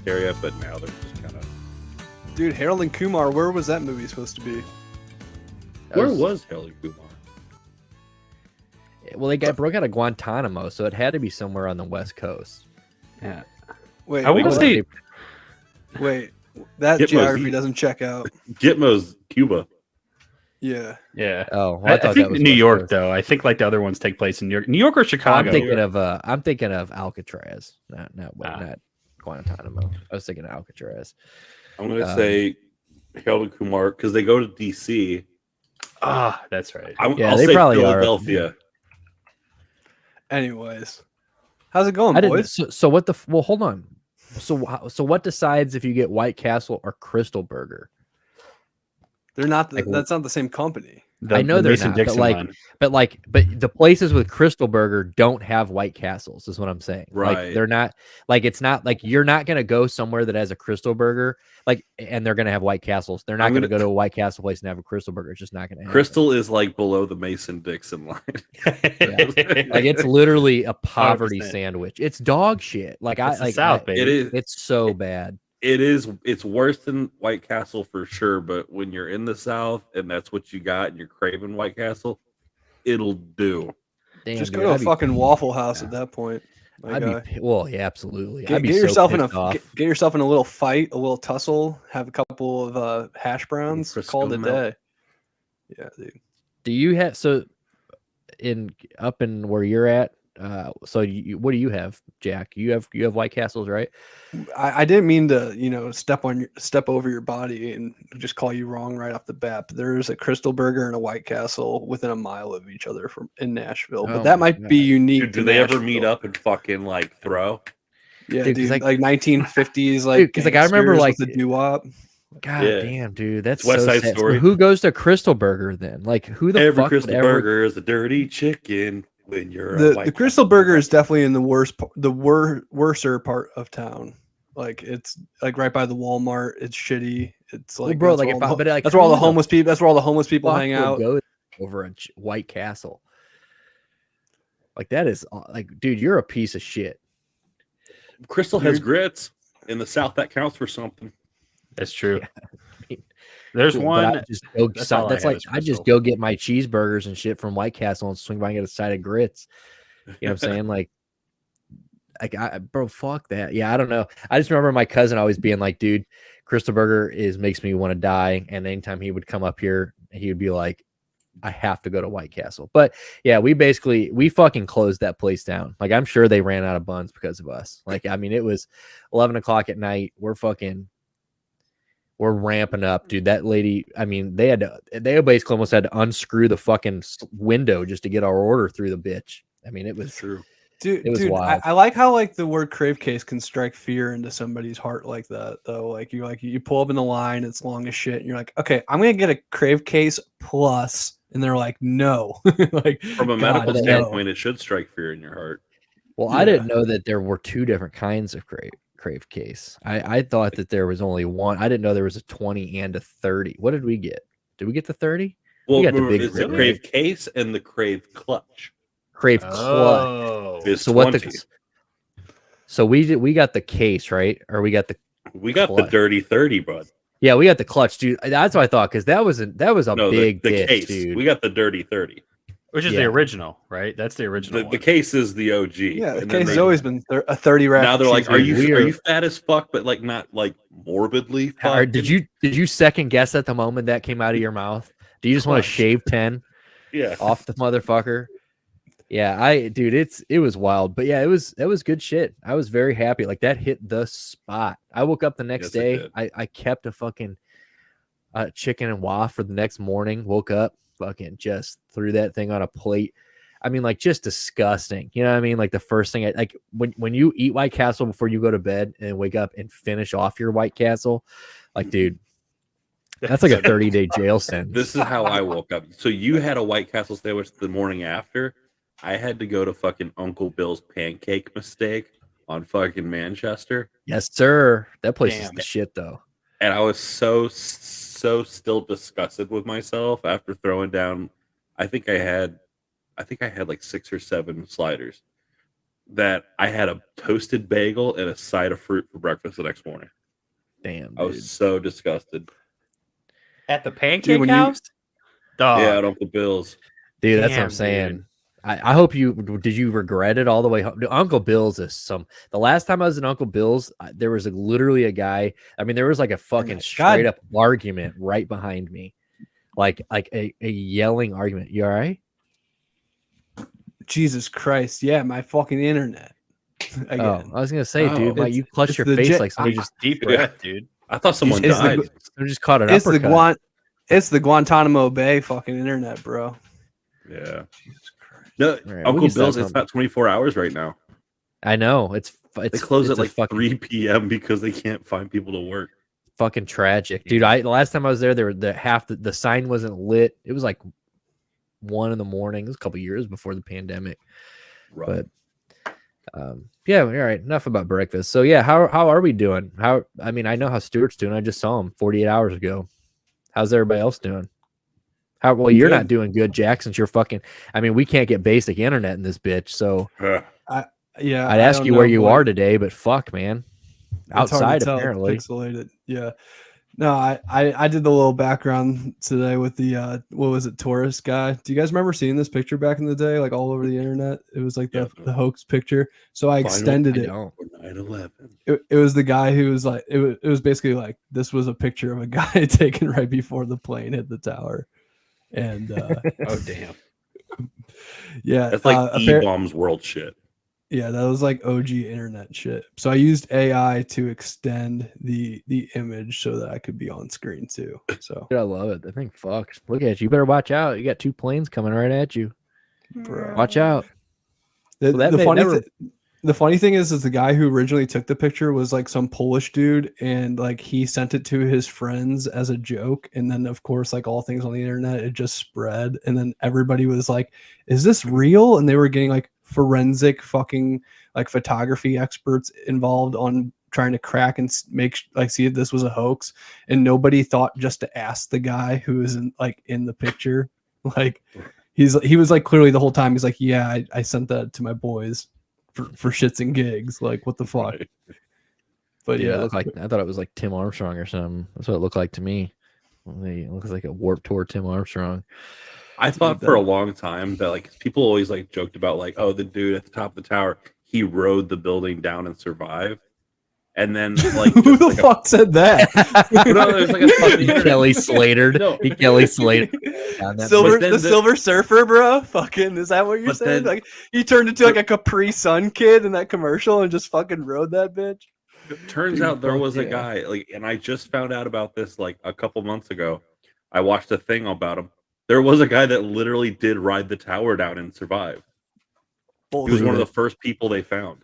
area, but now they're just kind of. Dude, Harold and Kumar, where was that movie supposed to be? Where was Harold and Kumar? Well, they got broke out of Guantanamo, so it had to be somewhere on the West Coast. Yeah. Wait, I want to say Wait, that Gitmo's geography doesn't check out. Gitmo's Cuba. Yeah. yeah. Oh, I thought think that was New West York Coast. though. I think like the other ones take place in New York or Chicago. I'm thinking of Alcatraz, not Guantanamo. I was thinking of Alcatraz. I'm gonna say Harold and Kumar because they go to DC. Ah, that's right. I'll they say probably are. Philadelphia. Anyways, how's it going, I didn't. boys? So what the? Well, hold on. So what decides if you get White Castle or Crystal Burger? They're not. Like, That's not the same company. I know they're not, Mason-Dixon line. but the places with Crystal Burger don't have White Castles, is what I'm saying. Right. Like they're not like it's not like you're not gonna go somewhere that has a Crystal Burger, like, and they're gonna have White Castles. They're not gonna go to a White Castle place and have a Crystal Burger. It's just not gonna happen. Crystal is like below the Mason-Dixon line. Like it's literally a poverty 100%. sandwich. It's dog shit. Like It's the South, baby. It is. It's so bad. It is. It's worse than White Castle for sure. But when you're in the South and that's what you got, and you're craving White Castle, it'll do. Damn, Just dude, go to a I'd be- fucking Waffle House at that point. My I'd guy. be well, yeah, absolutely. Get, I'd be get so yourself in pissed off. get yourself in a little fight, a little tussle. Have a couple of hash browns. Crisco Call it a milk. day. Yeah, dude. Do you have up in where you're at? So what do you have, Jack? You have White Castles, right? I didn't mean to, step over your body and just call you wrong right off the bat. But there's a Crystal Burger and a White Castle within a mile of each other in Nashville. Oh But that my might be unique. Dude, do to they ever meet Nashville. up and fucking like throw? Yeah, Dude, 'cause, dude, like- like 1950s, like 'cause, like, I remember, gangsters like- with the doo-wop. God Yeah. damn, dude, that's West so Side sad. So Story. who goes to Crystal Burger then? Like who the Every fuck Crystal would ever? Burger is a dirty chicken when you're a The White Crystal Castle. Burger is definitely in the worser part of town. Like it's like right by the Walmart. It's shitty. It's like bro, that's like, where if all I- the- but, like, that's where all who the the homeless people. That's where all the homeless people Fuck hang would out. go over a White Castle. Like that is like, dude, you're a piece of shit. Crystal has grits in the South. That counts for something. That's true. mean, There's But one. I just go, that's all I that's have like is I just Crystal. go get my cheeseburgers and shit from White Castle and swing by and get a side of grits. You know what I'm saying? Like bro, fuck that. Yeah, I don't know. I just remember my cousin always being like, dude, Crystal Burger makes me want to die. And anytime he would come up here, he would be like, I have to go to White Castle. But yeah, we fucking closed that place down. Like I'm sure they ran out of buns because of us. Like, I mean, it was 11 o'clock at night. We're ramping up, dude. That lady, I mean, they basically almost had to unscrew the fucking window just to get our order through the bitch. I mean, it was True. Dude, It was wild. I like how like the word crave case can strike fear into somebody's heart like that though. Like you pull up in the line, it's long as shit, and you're like, okay, I'm gonna get a crave case plus, and they're like, no. Like From a God, medical no. standpoint, it should strike fear in your heart. Well, I didn't know that there were two different kinds of crave case. I thought that there was only one. I didn't know there was a 20 and a 30. What did we get? Did we get the 30? Well, got the big it's the rig, crave case and the crave clutch. Crave clutch. Oh, It's So what 20. So we got the case, right? Or we got the We got the clutch. dirty 30, bud. Yeah, we got the clutch, dude. That's what I thought, because that was a No, big the bitch, case. dude. We got the dirty 30. which is Yeah. the original, right? That's the original. The one. case is the OG. Yeah, the And then case has they- always been a 30 rack. now they're like, are cheeseburger. you fat as fuck, but like not like morbidly Or fuck? did you second guess at the moment that came out of your mouth? Do you just want to Clutch. shave 10 Yeah. off the motherfucker? Yeah, it was wild, but yeah, it was good shit. I was very happy. Like that hit the spot. I woke up the next Yes, it day. did. I kept a fucking chicken and waffle for the next morning. Woke up, fucking just threw that thing on a plate. I mean, like just disgusting. You know what I mean? Like the first thing, like when you eat White Castle before you go to bed and wake up and finish off your White Castle, like dude, that's like a 30-day jail sentence. This is how I woke up. So you had a White Castle sandwich the morning after. I had to go to fucking Uncle Bill's Pancake Mistake on fucking Manchester. Yes, sir. That place is Damn. the shit, though. And I was so still disgusted with myself after throwing down. I think I had like 6 or 7 sliders. that I had a toasted bagel and a side of fruit for breakfast the next morning. Damn, I was so disgusted. At the Dude, pancake when you- house? Dog. Yeah, at Uncle Bill's. dude. That's what I'm Damn, saying. dude. I hope did you regret it all the way home? Dude, Uncle Bill's is the last time I was in Uncle Bill's, there was literally a guy. I mean, there was like a fucking straight up argument right behind me, like a yelling argument. You all right? Jesus Christ. Yeah, my fucking internet. Again. Oh, I was gonna say, dude, Oh. you clutched it's your the face jet- like somebody just Deep breath, dude. I thought someone It's the- died. they just caught an It's uppercut. it's the Guantanamo Bay fucking internet, bro. Yeah. Jesus Christ. No, Right, we'll Uncle get to that Bill's, it's sometime. not 24 hours right now. I know it's They close it's at a like fucking 3 p.m. because they can't find people to work. fucking tragic, dude. The last time I was there, the sign wasn't lit. It was like 1 a.m. It was a couple years before the pandemic. Right. But yeah, all right. Enough about breakfast. So yeah, how are we doing? I mean, I know how Stuart's doing. I just saw him 48 hours ago. How's everybody else doing? Well, you're not doing good, Jack, since you're fucking. I mean, we can't get basic internet in this bitch. So Yeah. I'd ask you where you are today, but fuck, man. It's hard to Outside, tell. It's apparently. pixelated. Yeah. No, I did the little background today with the what was it, tourist guy. Do you guys remember seeing this picture back in the day, like all over the internet? It was like the hoax picture. So I extended it. Don't. 9/11. It was the guy who was like, it was basically like, this was a picture of a guy taken right before the plane hit the tower. And Oh, damn. yeah, That's like E-Bombs world shit. yeah, that was like OG internet shit. So I used AI to extend the image so that I could be on screen too. So Dude, I love it. The thing fucks. Look at you. You better watch out. You got 2 planes coming right at you. bro. Watch out. The, Well, that the may funny never- the funny thing is the guy who originally took the picture was like some Polish dude, and like he sent it to his friends as a joke, and then of course, like all things on the internet, it just spread, and then everybody was like, "Is this real?" And they were getting like forensic fucking like photography experts involved on trying to crack and see if this was a hoax, and nobody thought just to ask the guy who was in the picture, like he was like clearly the whole time he's like, yeah, I sent that to my boys for shits and gigs, like what the fuck. Right. But Dude, yeah, it looked like, I thought it was like Tim Armstrong or something. That's what it looked like to me. It looks like a Warped Tour Tim Armstrong. I thought for a long time that like people always like joked about like, oh, the dude at the top of the tower, he rode the building down and survived. And then like who just, the like, fuck said that? No, there's like a fucking Kelly Slater. No. He Kelly Slater. Down that- Silver, But then the the- Silver Surfer, bro. Fucking, is that what you're But saying? then- Like he turned into like a Capri Sun kid in that commercial and just fucking rode that bitch. Turns Dude, out there fuck was a yeah. guy like, and I just found out about this like a couple months ago. I watched a thing about him. There was a guy that literally did ride the tower down and survive. He was one of the first people they found.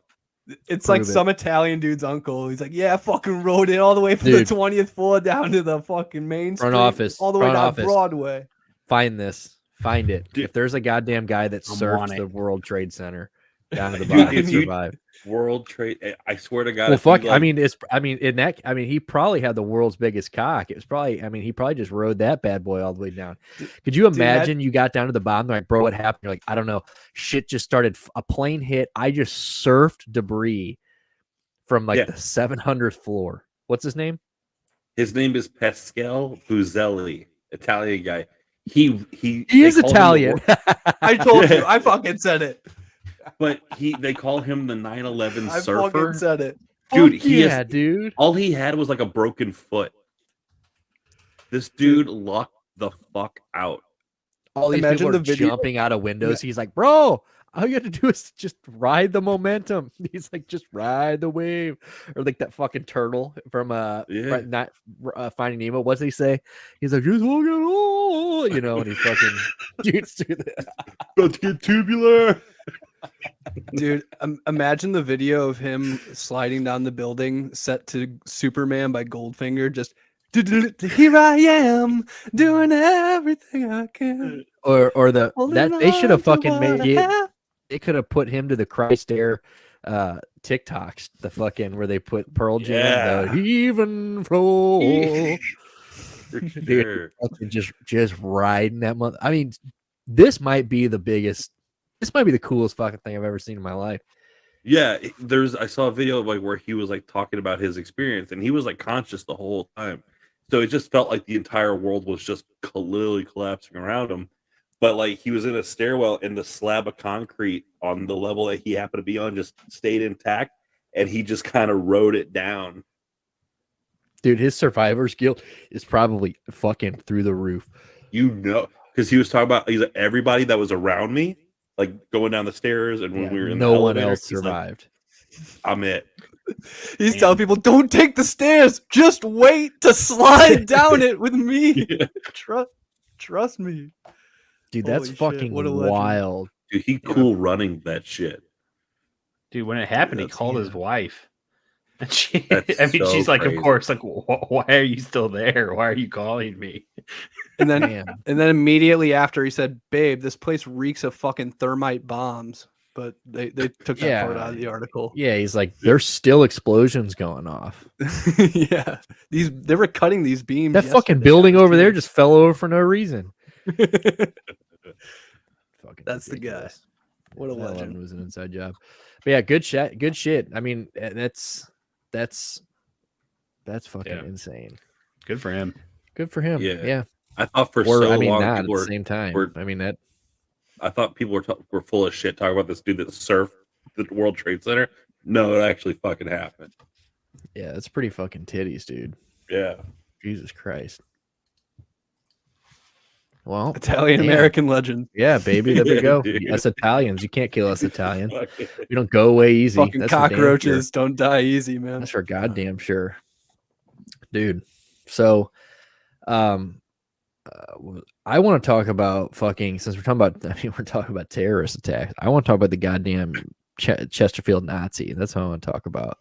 It's like Prove it. some Italian dude's uncle. He's like, yeah, I fucking rode it all the way from Dude. the 20th floor down to the fucking main Front street, office, all the way front down office. Broadway. Find this. Find it. Dude. If there's a goddamn guy that I'm surfed on the it. World Trade Center down to the Dude, bottom and if you- survived. World Trade. I swear to God. Well, if you, fuck. like, He probably had the world's biggest cock. It was probably, he probably just rode that bad boy all the way down. Could you Dude, imagine you got down to the bottom, like, bro, what happened? You're like, I don't know. Shit just started. A plane hit. I just surfed debris from like Yeah. the 700th floor. What's his name? His name is Pascal Buzzelli, Italian guy. He He they is call him the Italian. I told you. I fucking said it. but they call him the 9/11 I surfer. fucking said it. Dude, Fuck yeah, dude. all he had was like a broken foot. This dude lucked the fuck out. All these Imagine people are the video. jumping out of windows. He's like, bro, all you have to do is just ride the momentum. He's like, just ride the wave. Or like that fucking turtle from Finding Nemo. What's he say? He's like, just look at all, and he's fucking dudes do that. About to get tubular. Dude, imagine the video of him sliding down the building set to Superman by Goldfinger. Just here I am doing everything I can. Or that they should have fucking made it. it. They could have put him to the Christ Air TikToks, the fucking where they put Pearl Jam, Yeah. the even flow. For sure. Fucking just riding that month. I mean, this might be the coolest fucking thing I've ever seen in my life. Yeah, I saw a video of like where he was like talking about his experience, and he was like conscious the whole time. So it just felt like the entire world was just literally collapsing around him. But like he was in a stairwell, and the slab of concrete on the level that he happened to be on just stayed intact, and he just kind of rode it down. Dude, his survivor's guilt is probably fucking through the roof. You know, because he was talking about everybody that was around me, like going down the stairs, and when we were in the no one elevator, else he's like, survived. I'm it. He's telling people, don't take the stairs. Just wait to slide down it with me. Yeah. Trust me. Dude, that's Holy shit, fucking what a legend. wild. Dude, he cool running that shit. Dude, when it happened, he That's- called his wife. And she, That's I mean, so she's like, crazy. of course, like, why are you still there? Why are you calling me? And then Man. and then immediately after he said, babe, this place reeks of fucking thermite bombs. But they took that part out of the article. Yeah, he's like, there's still explosions going off. Yeah. They were cutting these beams. That fucking yesterday. building I was over there seeing- just fell over for no reason. Fucking That's the guy. ridiculous. What a That one legend. was an inside job. But yeah, good shit. Good shit. I mean, that's fucking Yeah. insane. Good for him. Good for him. Yeah. Yeah. I thought for Or so I mean, long not at people the were, same time. were- I mean that. I thought people were full of shit talking about this dude that surfed the World Trade Center. No, it actually fucking happened. Yeah, that's pretty fucking titties, dude. Yeah. Jesus Christ. Well, Italian American legend. yeah, baby. There we Yeah, go. dude. Us Italians, you can't kill us Italians. Fuck it. We don't go away easy. Fucking That's for damn sure. cockroaches don't die easy, man. That's for goddamn sure, dude. So, I want to talk about fucking. Since we're talking about, I mean, we're talking about terrorist attacks. I want to talk about the goddamn Chesterfield Nazi. That's what I want to talk about.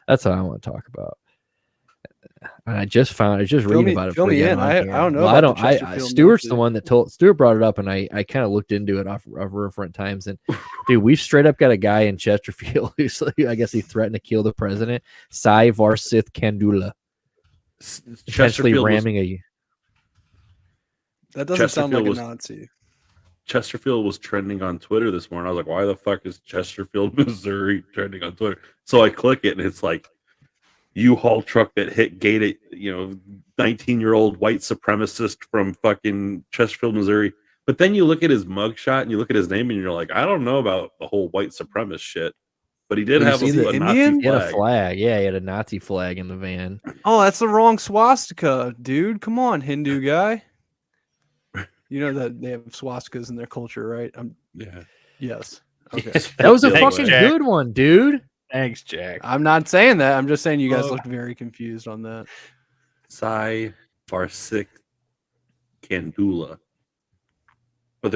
That's what I want to talk about. And I just reading about it. Fill before we me got in. on I here. don't know. Well, I about don't. the Chesterfield Stuart's Nazi. the one that told Stuart brought it up, and I kind of looked into it off Riverfront Times. And dude, we've straight up got a guy in Chesterfield who's like, I guess he threatened to kill the president, Sai Varsith Kandula, potentially Chesterfield ramming a. That doesn't sound like Chesterfield a was- Nazi. Chesterfield was trending on Twitter this morning. I was like, why the fuck is Chesterfield, Missouri trending on Twitter? So I click it, and it's like U-Haul truck that hit gate at, 19-year-old white supremacist from fucking Chesterfield, Missouri. But then you look at his mugshot and you look at his name, and you're like, I don't know about the whole white supremacist shit. But he did Did you have see the a Indian? Nazi He had a flag. flag. Yeah, he had a Nazi flag in the van. Oh, that's the wrong swastika, dude. Come on, Hindu guy. You know that they have swastikas in their culture, right? Yeah. Yes. Okay. That was a Thanks, fucking Jack. good one, dude. Thanks, Jack. I'm not saying that. I'm just saying you guys Oh. looked very confused on that. Sai Varsik Kandula. But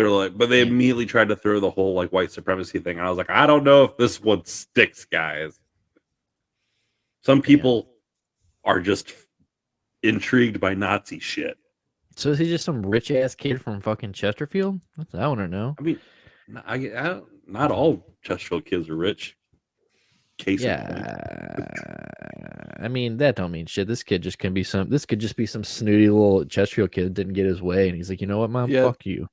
they immediately tried to throw the whole like white supremacy thing. And I was like, I don't know if this one sticks, guys. Some people are just intrigued by Nazi shit. So is he just some rich ass kid from fucking Chesterfield? That's what I want to know. I mean, not all Chesterfield kids are rich. Case in point. Yeah, I mean that don't mean shit. This kid just can be some. This could just be some snooty little Chesterfield kid that didn't get his way, and he's like, you know what, mom, Yeah. fuck you.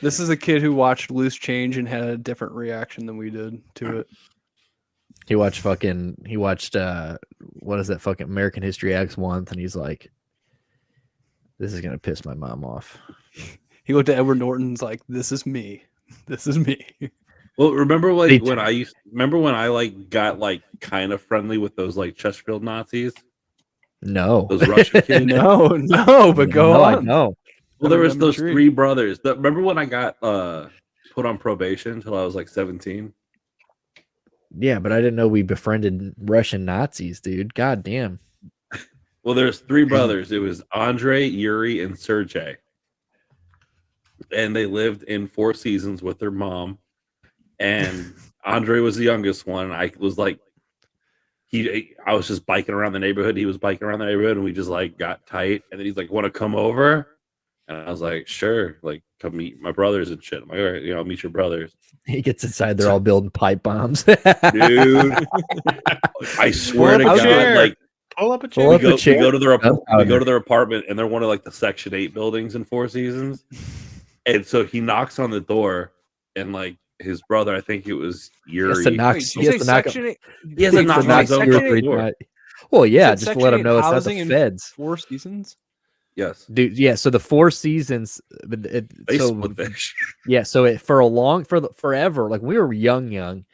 This is a kid who watched Loose Change and had a different reaction than we did to it. He watched what is that fucking American History X month, and he's like, this is gonna piss my mom off. He looked at Edward Norton's like, "This is me. This is me." Well, remember They when I like got like kind of friendly with those like Chesterfield Nazis, No, those Russian kids. No, but go no, I on. know. Well, there was I'm those intrigued. three brothers. Remember when I got put on probation until I was like 17? Yeah, but I didn't know we befriended Russian Nazis, dude. God damn. Well, there's three brothers. It was Andre, Yuri, and Sergey. And they lived in Four Seasons with their mom. And Andre was the youngest one. I was like, I was just biking around the neighborhood. He was biking around the neighborhood, and we just like got tight. And then he's like, "Want to come over?" And I was like, "Sure." Like, come meet my brothers and shit. I'm like, "All right, I'll meet your brothers." He gets inside, they're all building pipe bombs. Dude, I swear to Pull up a God, chair. like Pull up a Pull chair. up a chair. we go to their Gunpowder. we go to their apartment, and they're one of like the Section 8 buildings in Four Seasons. And so he knocks on the door, and like his brother. I think it was He has to Yuri. knock. Wait, He has to knock. Section 8? He has to Wait, knock Section on eight- his own Section fucking eight- door. Well, you yeah, said just to Section let him 8 know it's not the housing in feds. 4 Seasons. Yes, Dude, yeah. So the Four Seasons, they so split that shit. yeah. So it forever, like we were young,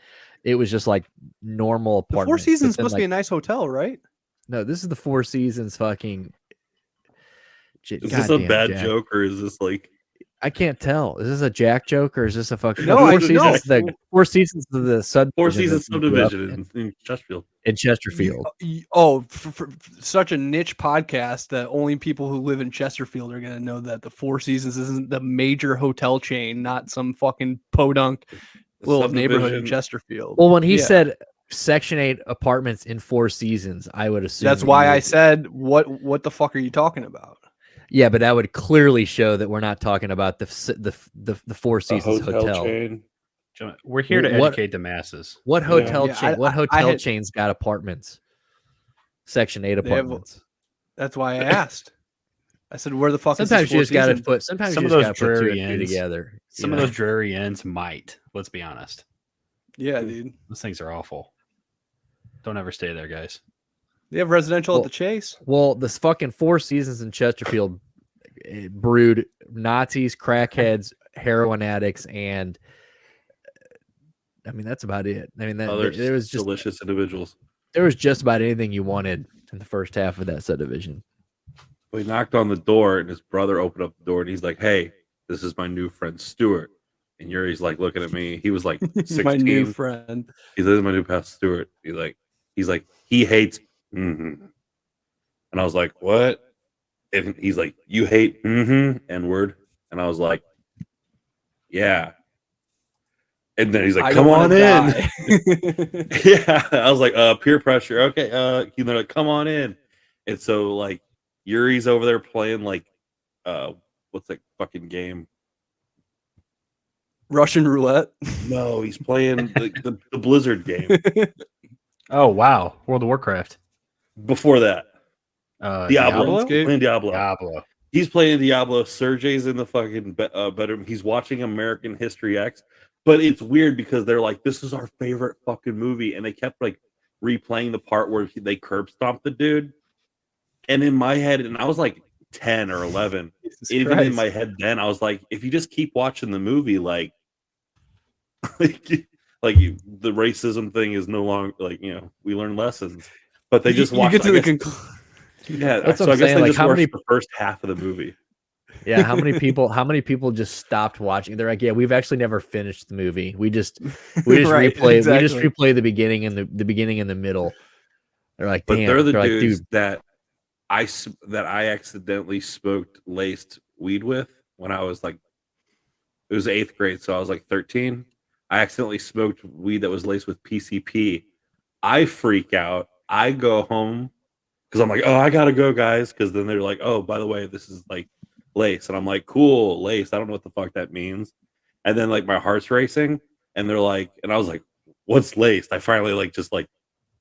it was just like normal The Four apartments. Seasons But then, supposed to be a nice hotel, right? no, this is the Four Seasons. Fucking. Is this a Goddamn, bad Jack. joke or is this like? I can't tell. Is this a Jack joke or is this a fucking No, Four I- Seasons? no. The Four Seasons of the subdivision. Four Seasons that we grew up subdivision in Chesterfield. in Chesterfield. For such a niche podcast that only people who live in Chesterfield are going to know that the Four Seasons isn't the major hotel chain, not some fucking podunk The little neighborhood in subdivision- Chesterfield. Well, when he Yeah. said Section 8 apartments in Four Seasons, I would assume That's that why you I would- said, what the fuck are you talking about? Yeah, but that would clearly show that we're not talking about the Four a Seasons hotel. chain. We're here to What- educate the masses. What hotel Yeah, chain? I- What I hotel had- chains got apartments? Section 8 They have- apartments. That's why I asked. I said, where the fuck Sometimes is you this just got to Seasons? put. Sometimes Some you of just those got to put two dreary and two ends- together. Some you of know? those dreary ends might. Let's be honest. Yeah, dude. Those things are awful. Don't ever stay there, guys. They have residential Well- at the Chase. Well, this fucking Four Seasons in Chesterfield brewed Nazis, crackheads, heroin addicts, and I mean that's about it. I mean that Other there was just delicious individuals. there was just about anything you wanted in the first half of that subdivision. We knocked on the door and his brother opened up the door and he's like, "Hey, this is my new friend Stuart." And Yuri's like looking at me. He was like 16. My new friend. He's like, my new past Stuart. He's like, he hates. And I was like, what? And he's like, you hate N-word. And I was like, yeah. And then he's like, I come don't on wanna in. die. Yeah. I was like, peer pressure. Okay. They're like, come on in. And so like Yuri's over there playing like what's that fucking game? Russian roulette. No, he's playing the Blizzard game. Oh wow, World of Warcraft. Before that. Diablo? Playing Diablo. Diablo. He's playing Diablo. Sergey's in the fucking bedroom. He's watching American History X. But it's weird because they're like, this is our favorite fucking movie. And they kept like replaying the part where they curb stomped the dude. And in my head, and I was like 10 or 11, Jesus even in Christ. my head then, I was like, if you just keep watching the movie, like the racism thing is no longer like, we learn lessons. But they just watch. You get to the conclusion. Yeah, That's so what I I'm guess saying, they like, just how watched many- the first half of the movie. Yeah, how many people just stopped watching? They're like, yeah, we've actually never finished the movie. We just Right, replay we exactly. just replay the beginning and the beginning and the middle. They're like, But damn. they're the They're like, dudes dude, that I accidentally smoked laced weed with when I was like, it was 8th grade, so I was like 13. I accidentally smoked weed that was laced with PCP. I freak out. I go home because I'm like, oh, I gotta go, guys. Because then they're like, oh, by the way, this is like lace, and I'm like, cool, lace. I don't know what the fuck that means. And then like my heart's racing, and they're like, and I was like, what's laced? I finally like just like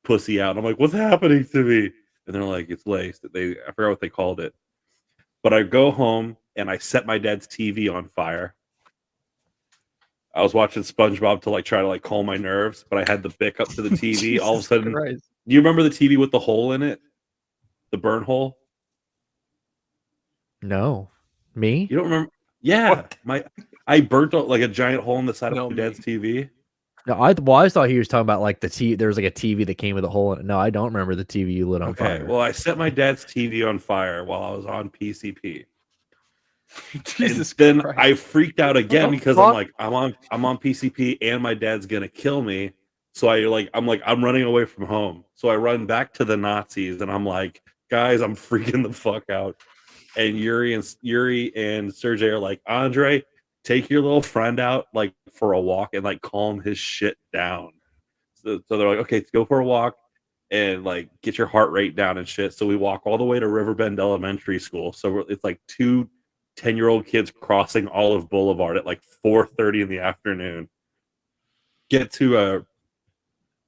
pussy out. And I'm like, what's happening to me? And they're like, it's laced. I forgot what they called it. But I go home and I set my dad's TV on fire. I was watching SpongeBob to like try to like calm my nerves, but I had the Bic up to the TV. All of a Jesus sudden, Christ. do you remember the TV with the hole in it? The burn hole? no, me? You don't remember? Yeah. I burnt out like a giant hole in the side No, of my dad's TV. No, I always thought he was talking about like there was like a TV that came with a hole in it. No, I don't remember the TV you lit on Okay. fire. Well, I set my dad's TV on fire while I was on PCP. Jesus and then Christ. I freaked out again What the because fuck? I'm like, I'm on PCP and my dad's gonna kill me. So I'm running away from home. So I run back to the Nazis and I'm like, guys, I'm freaking the fuck out. And Yuri and Sergey are like, Andre, take your little friend out like for a walk and like calm his shit down. So they're like, okay, let's go for a walk and like get your heart rate down and shit. So we walk all the way to Riverbend Elementary School. So it's like 2 10-year-old kids crossing Olive Boulevard at like 4:30 in the afternoon. Get to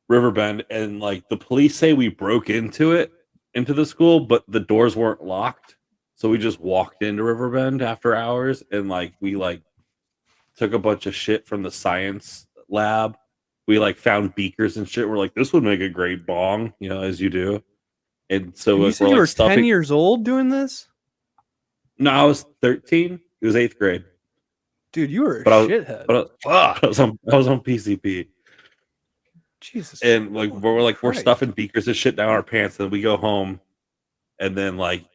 Riverbend, and like the police say we broke into the school, but the doors weren't locked. So we just walked into Riverbend after hours, and like we like took a bunch of shit from the science lab, we like found beakers and shit. We're like, this would make a great bong, as you do. And so You we're said like you were stuffing. 10 years old doing this? No, I was 13. It was 8th grade. Dude, you were a But I was- shithead. But I was on PCP. Jesus. And like we're Christ. stuffing beakers and shit down our pants, and then we go home, and then like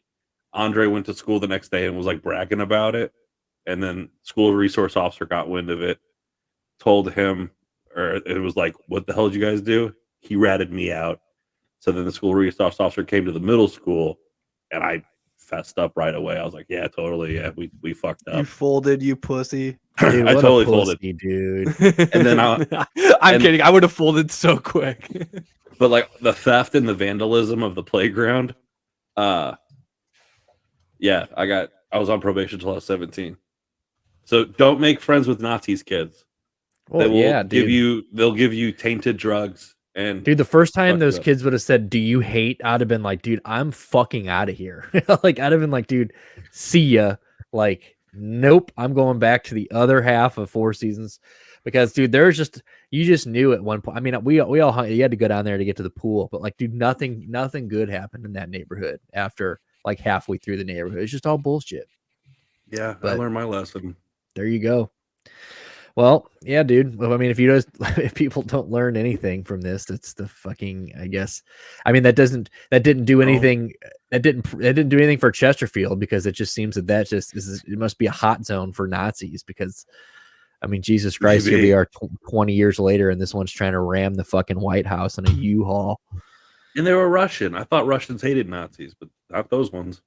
Andre went to school the next day and was like bragging about it, and then school resource officer got wind of it, told him, or it was like, what the hell did you guys do? He ratted me out. So then the school resource officer came to the middle school, and I fessed up right away. I was like, yeah, totally, yeah, we fucked You up. folded, you pussy. Dude, I what a totally pussy, folded. dude. And then I'm kidding. I would have folded so quick. But like the theft and the vandalism of the playground, yeah, I was on probation until I was 17. So don't make friends with Nazis, kids. Well, They will yeah, dude. they'll give you tainted drugs. And Dude, the first time Fuck those up. kids would have said, "Do you hate?" I'd have been like, "Dude, I'm fucking out of here." Like, I'd have been like, "Dude, see ya." Like, nope, I'm going back to the other half of Four Seasons because, dude, there's just you just knew at one point. I mean, we all hung, you had to go down there to get to the pool, but like, dude, nothing good happened in that neighborhood after like halfway through the neighborhood. It's just all bullshit. yeah, I But- learned my lesson. There you go. Well, yeah, dude. Well, I mean, if people don't learn anything from this, it's the fucking, I guess. I mean, that didn't do anything. That didn't do anything for Chesterfield because it just seems that it must be a hot zone for Nazis because, I mean, Jesus Christ, here we are 20 years later, and this one's trying to ram the fucking White House in a U-Haul. And they were Russian. I thought Russians hated Nazis, but not those ones.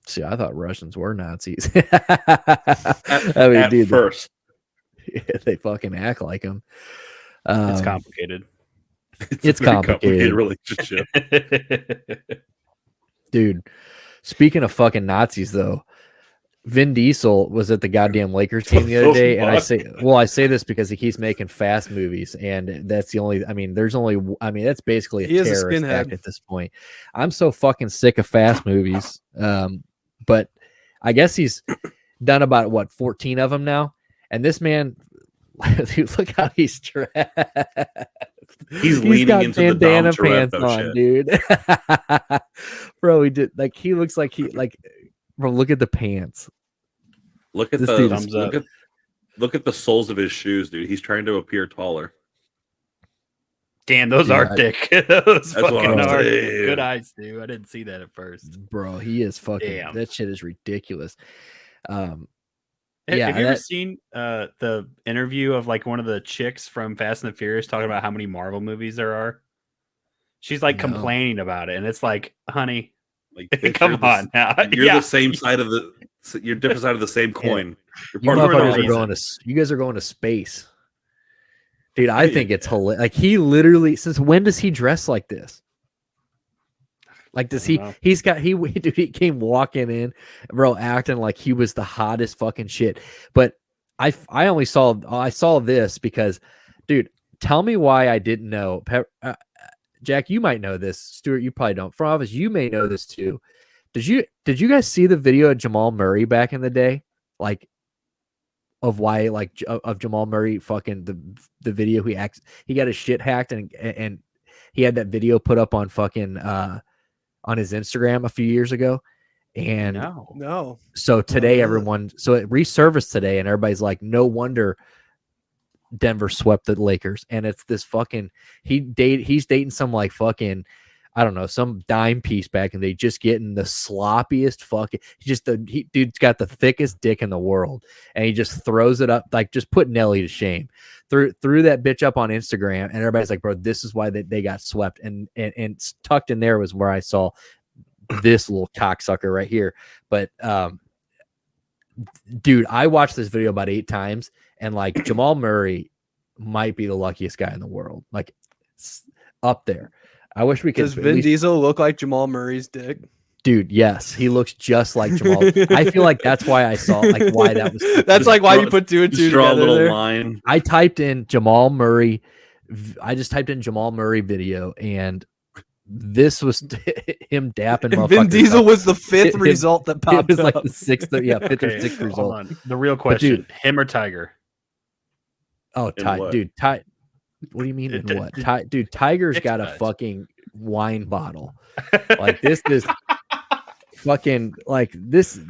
See, I thought Russians were Nazis. At first. They fucking act like them. It's complicated. It's a very complicated. relationship. Dude, speaking of fucking Nazis, though, Vin Diesel was at the goddamn Lakers game the other day, and I say this because he keeps making fast movies, and that's the only. I mean, that's basically He a is a terrorist act skinhead. at this point. I'm so fucking sick of fast movies, but I guess he's done about 14 of them now, and this man, dude, look how he's dressed. He's leaning got into the Dom bandana pants Toretto on, shit. dude. Bro, he did he looks like bro, look at the pants. Look at This the dude is- look at the soles of his shoes, dude. He's trying to appear taller. Damn, those Yeah, are thick. Those That's what fucking I'm are saying. good eyes, dude. I didn't see that at first. Bro, he is fucking. Damn. That shit is ridiculous. Have Yeah, you ever that- seen the interview of like one of the chicks from Fast and the Furious talking about how many Marvel movies there are? She's like No. complaining about it, and it's like, honey, Like, bitch, come you're the- on now. You're Yeah. the same side of the. You're different side of the same coin. You're You part of the motherfuckers are reason. going to. You guys are going to space, dude. I Yeah. think it's hilarious. Like he literally. Since when does he dress like this? Like does I he? don't know. He's got dude. He came walking in, bro, acting like he was the hottest fucking shit. But I saw this because, dude, tell me why I didn't know. Jack, you might know this. Stuart, you probably don't. Fravis, you may know this too. Did you guys see the video of Jamal Murray back in the day? Like of why of Jamal Murray fucking the video he got his shit hacked and he had that video put up on fucking on his Instagram a few years ago. And No. so today Uh. so it resurfaced today and everybody's like, no wonder Denver swept the Lakers. And it's this fucking he's dating some like fucking, I don't know, some dime piece back and they just getting the sloppiest fucking dude's got the thickest dick in the world and he just throws it up, like just put Nelly to shame. Threw that bitch up on Instagram and everybody's like, bro, this is why they got swept. And tucked in there was where I saw this little cocksucker right here. But dude, I watched this video about 8 times and like Jamal Murray might be the luckiest guy in the world. Like up there. I wish we could. Does Vin Diesel look like Jamal Murray's dick? Dude, yes, he looks just like Jamal. I feel like that's why I saw why that was. That's like why you put 2 and 2 Just draw a together little there. line. I typed in Jamal Murray. I just typed in Jamal Murray video, and this was him dapping. And Vin motherfuckers Diesel up. was the 5th Him- result that It popped was like up. the 6th, 5th or Okay, 6th hold result. on. The real question: dude- him or Tiger? Oh, what? dude, what do you mean in what? Dude, Tiger's got a fucking wine bottle. Like this is fucking like this.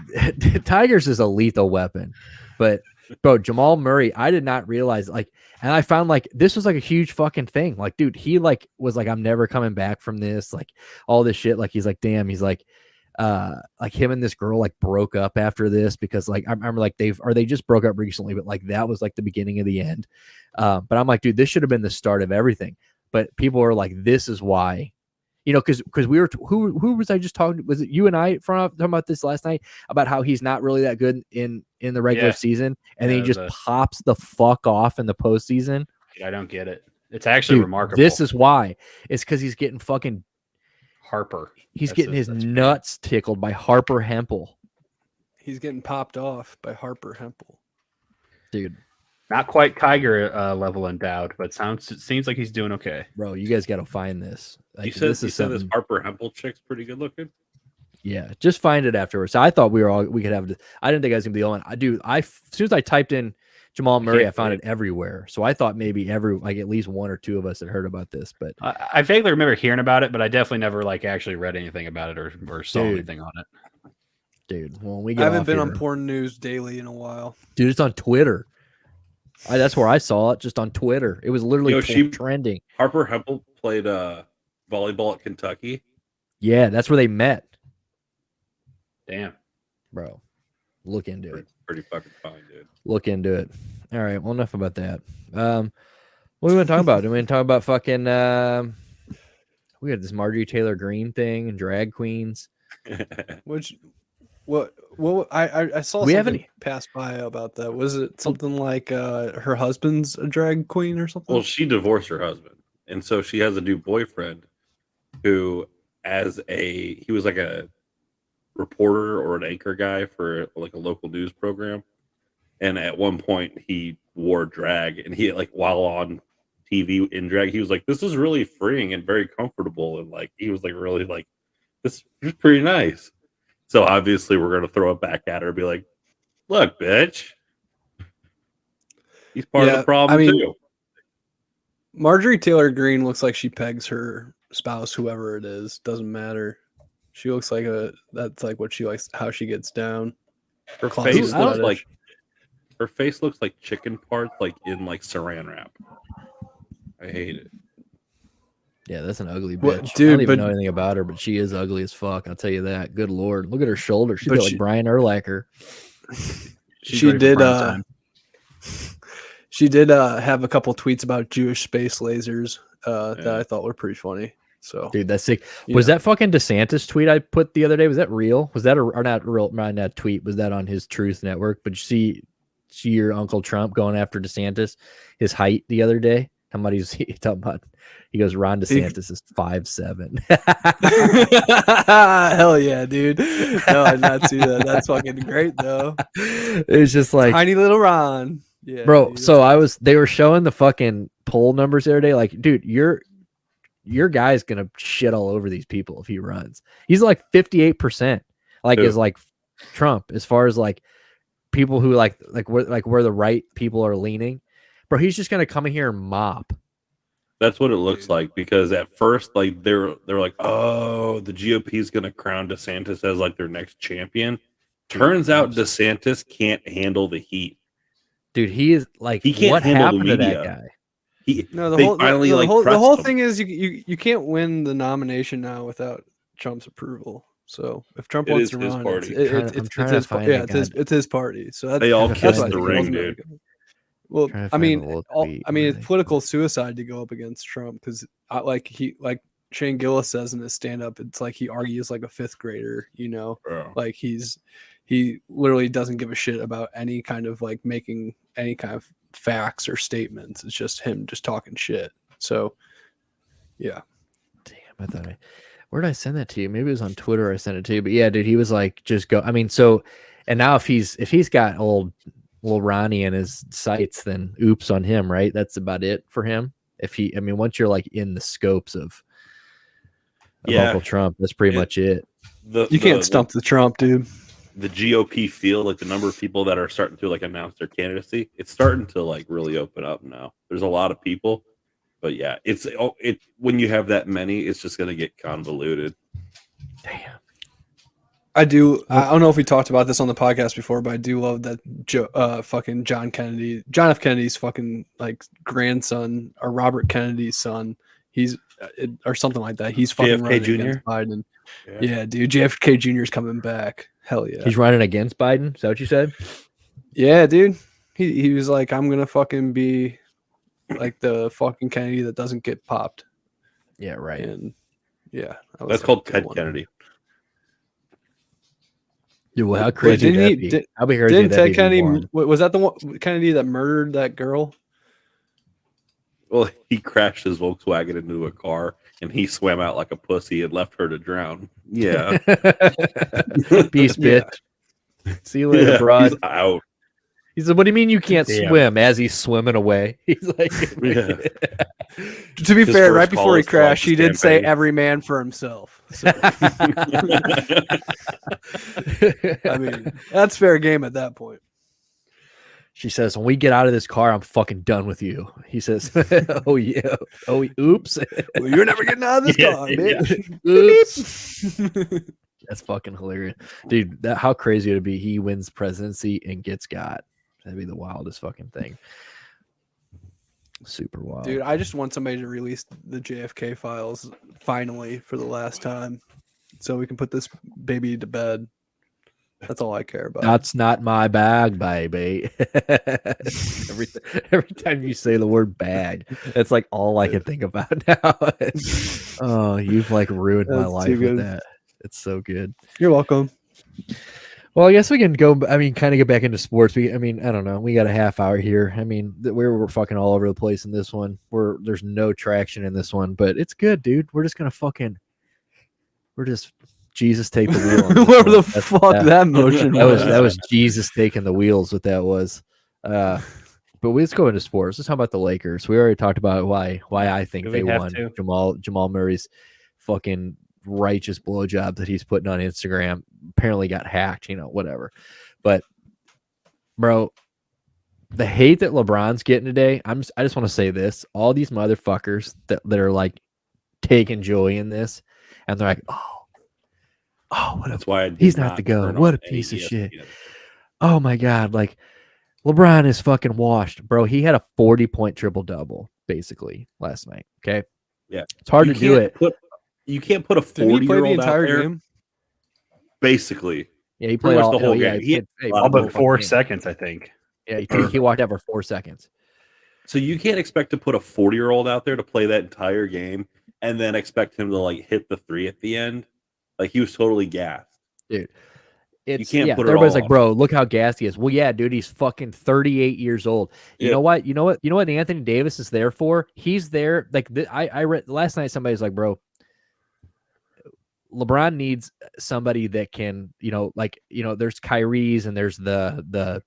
Tiger's is a lethal weapon, but bro, Jamal Murray, I did not realize like, and I found like this was like a huge fucking thing. Like, dude, he like was like, I'm never coming back from this. Like all this shit. Like he's like, damn. He's like him and this girl like broke up after this because like I remember like they just broke up recently, but like that was like the beginning of the end. But I'm like, dude, this should have been the start of everything. But people are like, this is why. You know, because we were who was I just talking? Was it you and I talking about this last night about how he's not really that good in the regular season, and then he just pops the fuck off in the postseason? I don't get it. It's actually remarkable. This is why. It's because he's getting fucking Harper. He's getting his nuts tickled by Harper Hempel. He's getting popped off by Harper Hempel, dude. Not quite Tiger level endowed, but it seems like he's doing okay. Bro, you guys got to find this. Like, you said this Harper Hempel chick's pretty good looking. Yeah, just find it afterwards. So I thought we could have. I didn't think I was gonna be the only one. As soon as I typed in Jamal Murray, I found it everywhere. So I thought maybe at least one or two of us had heard about this. But I vaguely remember hearing about it, but I definitely never like actually read anything about it or saw anything on it. Dude, when I haven't been on porn news daily in a while. Dude, it's on Twitter. That's where I saw it, just on Twitter. It was literally trending. Harper Hempel played volleyball at Kentucky. Yeah, that's where they met. Damn. Bro, look into it. Pretty fucking fine, dude. Look into it. All right, well, enough about that. What do we want to talk about? Do we want to talk about fucking... we got this Marjorie Taylor Greene thing and drag queens. I saw something pass by about that. Was it something like her husband's a drag queen or something? Well, she divorced her husband, and so she has a new boyfriend who, he was like a reporter or an anchor guy for like a local news program, and at one point he wore drag, and he like while on TV in drag, he was like, "This is really freeing and very comfortable," and like he was like really like, "This is pretty nice." So obviously we're gonna throw it back at her and be like, "Look, bitch, he's part of the problem too." Marjorie Taylor Greene looks like she pegs her spouse, whoever it is. Doesn't matter. She looks like that's like what she likes, how she gets down. Her face looks like chicken parts, like in like saran wrap. I hate it. Yeah, that's an ugly bitch. Dude, I don't even know anything about her, but she is ugly as fuck. I'll tell you that. Good Lord. Look at her shoulder. She's like Brian Urlacher. She did have a couple tweets about Jewish space lasers that I thought were pretty funny. So, dude, that's sick. Was that fucking DeSantis tweet I put the other day? Was that real? Was that or not real? Not tweet. Was that on his Truth Network? But you see your Uncle Trump going after DeSantis, his height the other day. He goes, Ron DeSantis is 5'7". Hell yeah, dude. No, I did not see that. That's fucking great though. It was just like tiny little Ron. Yeah, bro. Dude, so they were showing the fucking poll numbers the other day. Like, dude, your guy's gonna shit all over these people if he runs. He's like 58%. Like is like Trump as far as like people who like where the right people are leaning. Bro, he's just gonna come in here and mop. That's what it looks like, because at first, like they're like, "Oh, the GOP is gonna crown DeSantis as like their next champion." Turns out DeSantis can't handle the heat. Dude, he is like, he can't what handle happened the to media. that guy? The whole thing is you can't win the nomination now without Trump's approval. So if Trump wants to run, it's his party. So that's, they all kiss the ring, dude. Well, I mean, it's political suicide to go up against Trump because, like Shane Gillis says in his stand-up, it's like he argues like a fifth grader. You know, like he literally doesn't give a shit about any kind of like making any kind of facts or statements. It's just him just talking shit. So, yeah. Damn, where did I send that to you? Maybe it was on Twitter. I sent it to you, but yeah, dude, he was like, just go. I mean, so, and now if he's got old Ronnie in his sights, then oops on him, right? That's about it for him. Once you're like in the scopes of Uncle Trump, that's pretty much it. You can't stump the Trump, dude. the GOP field, like the number of people that are starting to like announce their candidacy, it's starting to like really open up now. There's a lot of people, but yeah, it when you have that many, it's just gonna get convoluted. Damn. I don't know if we talked about this on the podcast before, but I do love that fucking John F. Kennedy's fucking like grandson or Robert Kennedy's son. He's or something like that. He's fucking JFK running Jr.? against Biden. Yeah, dude. JFK Jr. is coming back. Hell yeah. He's running against Biden. Is that what you said? Yeah, dude. He was like, I'm gonna fucking be like the fucking Kennedy that doesn't get popped. Yeah, right. And yeah, that's called Ted Kennedy. Dude, well, how crazy would that be? How crazy didn't would that Ted be Kennedy was that the one Kennedy that murdered that girl? Well, he crashed his Volkswagen into a car and he swam out like a pussy and left her to drown. Yeah. Peace, bitch. See you later, broad. He's out. He said, "What do you mean you can't swim?" As he's swimming away, he's like, yeah. To be fair, right before he crashed, he did say every man for himself. So. I mean, that's fair game at that point. She says, "When we get out of this car, I'm fucking done with you." He says, "Oh yeah, oh oops, well, you're never getting out of this car, bitch." Oops. That's fucking hilarious, dude. How crazy would it be? He wins presidency and gets got. That'd be the wildest fucking thing. Super wild, dude. I just want somebody to release the JFK files finally for the last time, so we can put this baby to bed. That's all I care about. That's not my bag, baby. every time you say the word bag, that's like all I can think about now. Oh, you've like ruined my life with that. It's so good. You're welcome. Well, I guess we can go. I mean, kind of get back into sports. I don't know. We got a half hour here. I mean, we're fucking all over the place in this one. There's no traction in this one, but it's good, dude. We're just Jesus take the wheel. Whatever the fuck that motion was. That was Jesus taking the wheels. What that was. But let's go into sports. Let's talk about the Lakers. We already talked about why I think they won. Jamal Murray's fucking righteous blowjob that he's putting on Instagram apparently got hacked, whatever. But bro, the hate that LeBron's getting today, I just want to say this. All these motherfuckers that are like taking joy in this, and they're like, that's why he's not the GOAT. What a piece of shit. Oh my God. Like LeBron is fucking washed, bro. He had a 40-point triple-double basically last night. Okay. Yeah. It's hard to do it. You can't put a 40-year-old out there. Game? Basically. Yeah, he played the whole game. He all but 4 seconds, I think. Yeah, he walked out for 4 seconds. So you can't expect to put a 40-year-old out there to play that entire game and then expect him to like hit the three at the end. Like he was totally gassed. Dude. You can't put it everybody's all like, bro, look how gassed he is. Well, yeah, dude, he's fucking 38 years old. You know what? You know what Anthony Davis is there for? He's there. Like I read last night, somebody's like, bro, LeBron needs somebody that can, there's Kyrie's and there's the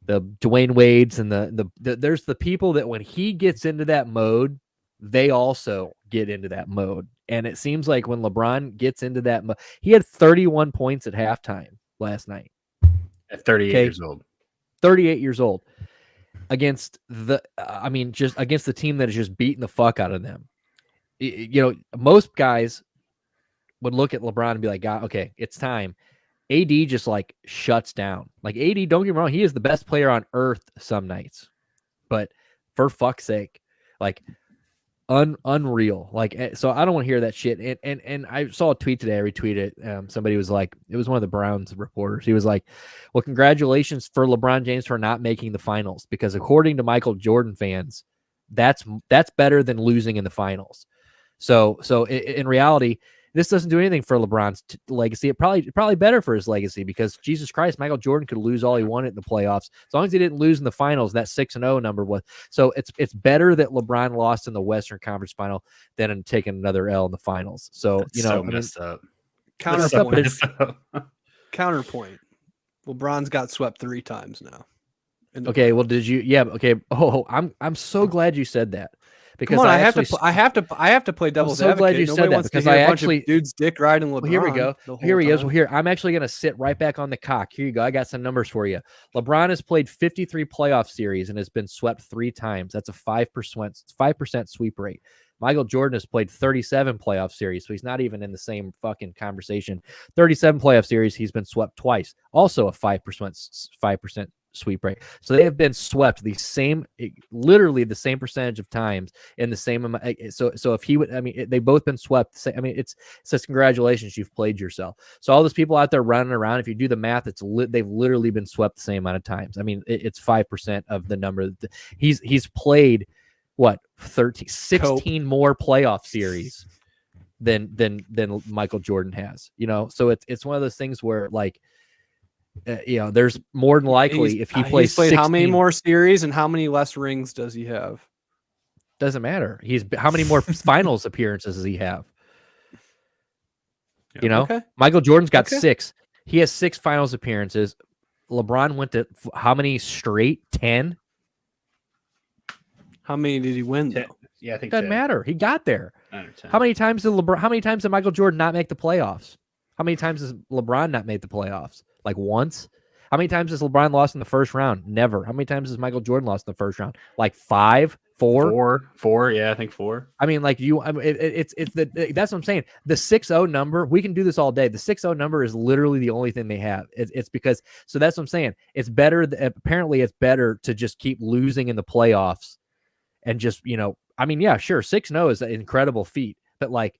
Dwayne Wade's and there's the people that when he gets into that mode, they also get into that mode. And it seems like when LeBron gets into that mode, he had 31 points at halftime last night. At 38 years old. 38 years old against just against the team that is just beating the fuck out of them. Most guys would look at LeBron and be like, God, okay, it's time. AD just like shuts down. Like AD, don't get me wrong, he is the best player on earth some nights. But for fuck's sake, like unreal. Like, so I don't want to hear that shit. And I saw a tweet today, I retweeted it. Somebody was like, it was one of the Browns reporters. He was like, well, congratulations for LeBron James for not making the finals, because according to Michael Jordan fans, that's better than losing in the finals. So in reality, this doesn't do anything for LeBron's legacy. It probably better for his legacy, because Jesus Christ, Michael Jordan could lose all he wanted in the playoffs. As long as he didn't lose in the finals, that 6-0 number was. So it's better that LeBron lost in the Western Conference Final than in taking another L in the finals. So that's messed up. Counterpoint. LeBron's got swept 3 times now. Okay, well, did you? Yeah, okay. Oh, I'm so glad you said that, because Come on, I have to play I'm devil's so advocate. glad you Nobody said that wants to because hear I a bunch actually of dudes dick riding LeBron. Well, here we go. the whole Here he is. time. Well, here I'm actually going to sit right back on the cock. Here you go. I got some numbers for you. LeBron has played 53 playoff series and has been swept 3 times. That's a 5% sweep rate. Michael Jordan has played 37 playoff series, so he's not even in the same fucking conversation. 37 playoff series, he's been swept twice. Also a 5% sweep rate. So they have been swept literally the same percentage of times in the same amount. So if he would, I mean, they both been swept. I mean, it says congratulations, you've played yourself. So all those people out there running around, if you do the math, they've literally been swept the same amount of times. I mean, it's 5% of the number. He's played what 16 more playoff series than Michael Jordan has. You know, so it's one of those things where like. There's more than likely if he plays 16, how many 16 more series and how many less rings does he have? Doesn't matter. How many more finals appearances does he have? You know, Okay. Michael Jordan's got 6. He has 6 finals appearances. LeBron went to how many straight? 10. How many did he win? Though? Yeah, I think Doesn't 10. matter. He got there. 9 or 10. How many times did Michael Jordan not make the playoffs? How many times has LeBron not made the playoffs? Like once? How many times has LeBron lost in the first round? Never. How many times has Michael Jordan lost in the first round? Like 5, 4? 4. Yeah, I think 4. I mean, like that's what I'm saying. The 6-0 number, we can do this all day. The 6-0 number is literally the only thing they have. It's because, so that's what I'm saying. It's better. Apparently it's better to just keep losing in the playoffs and just, I mean, yeah, sure. 6-0 is an incredible feat, but like,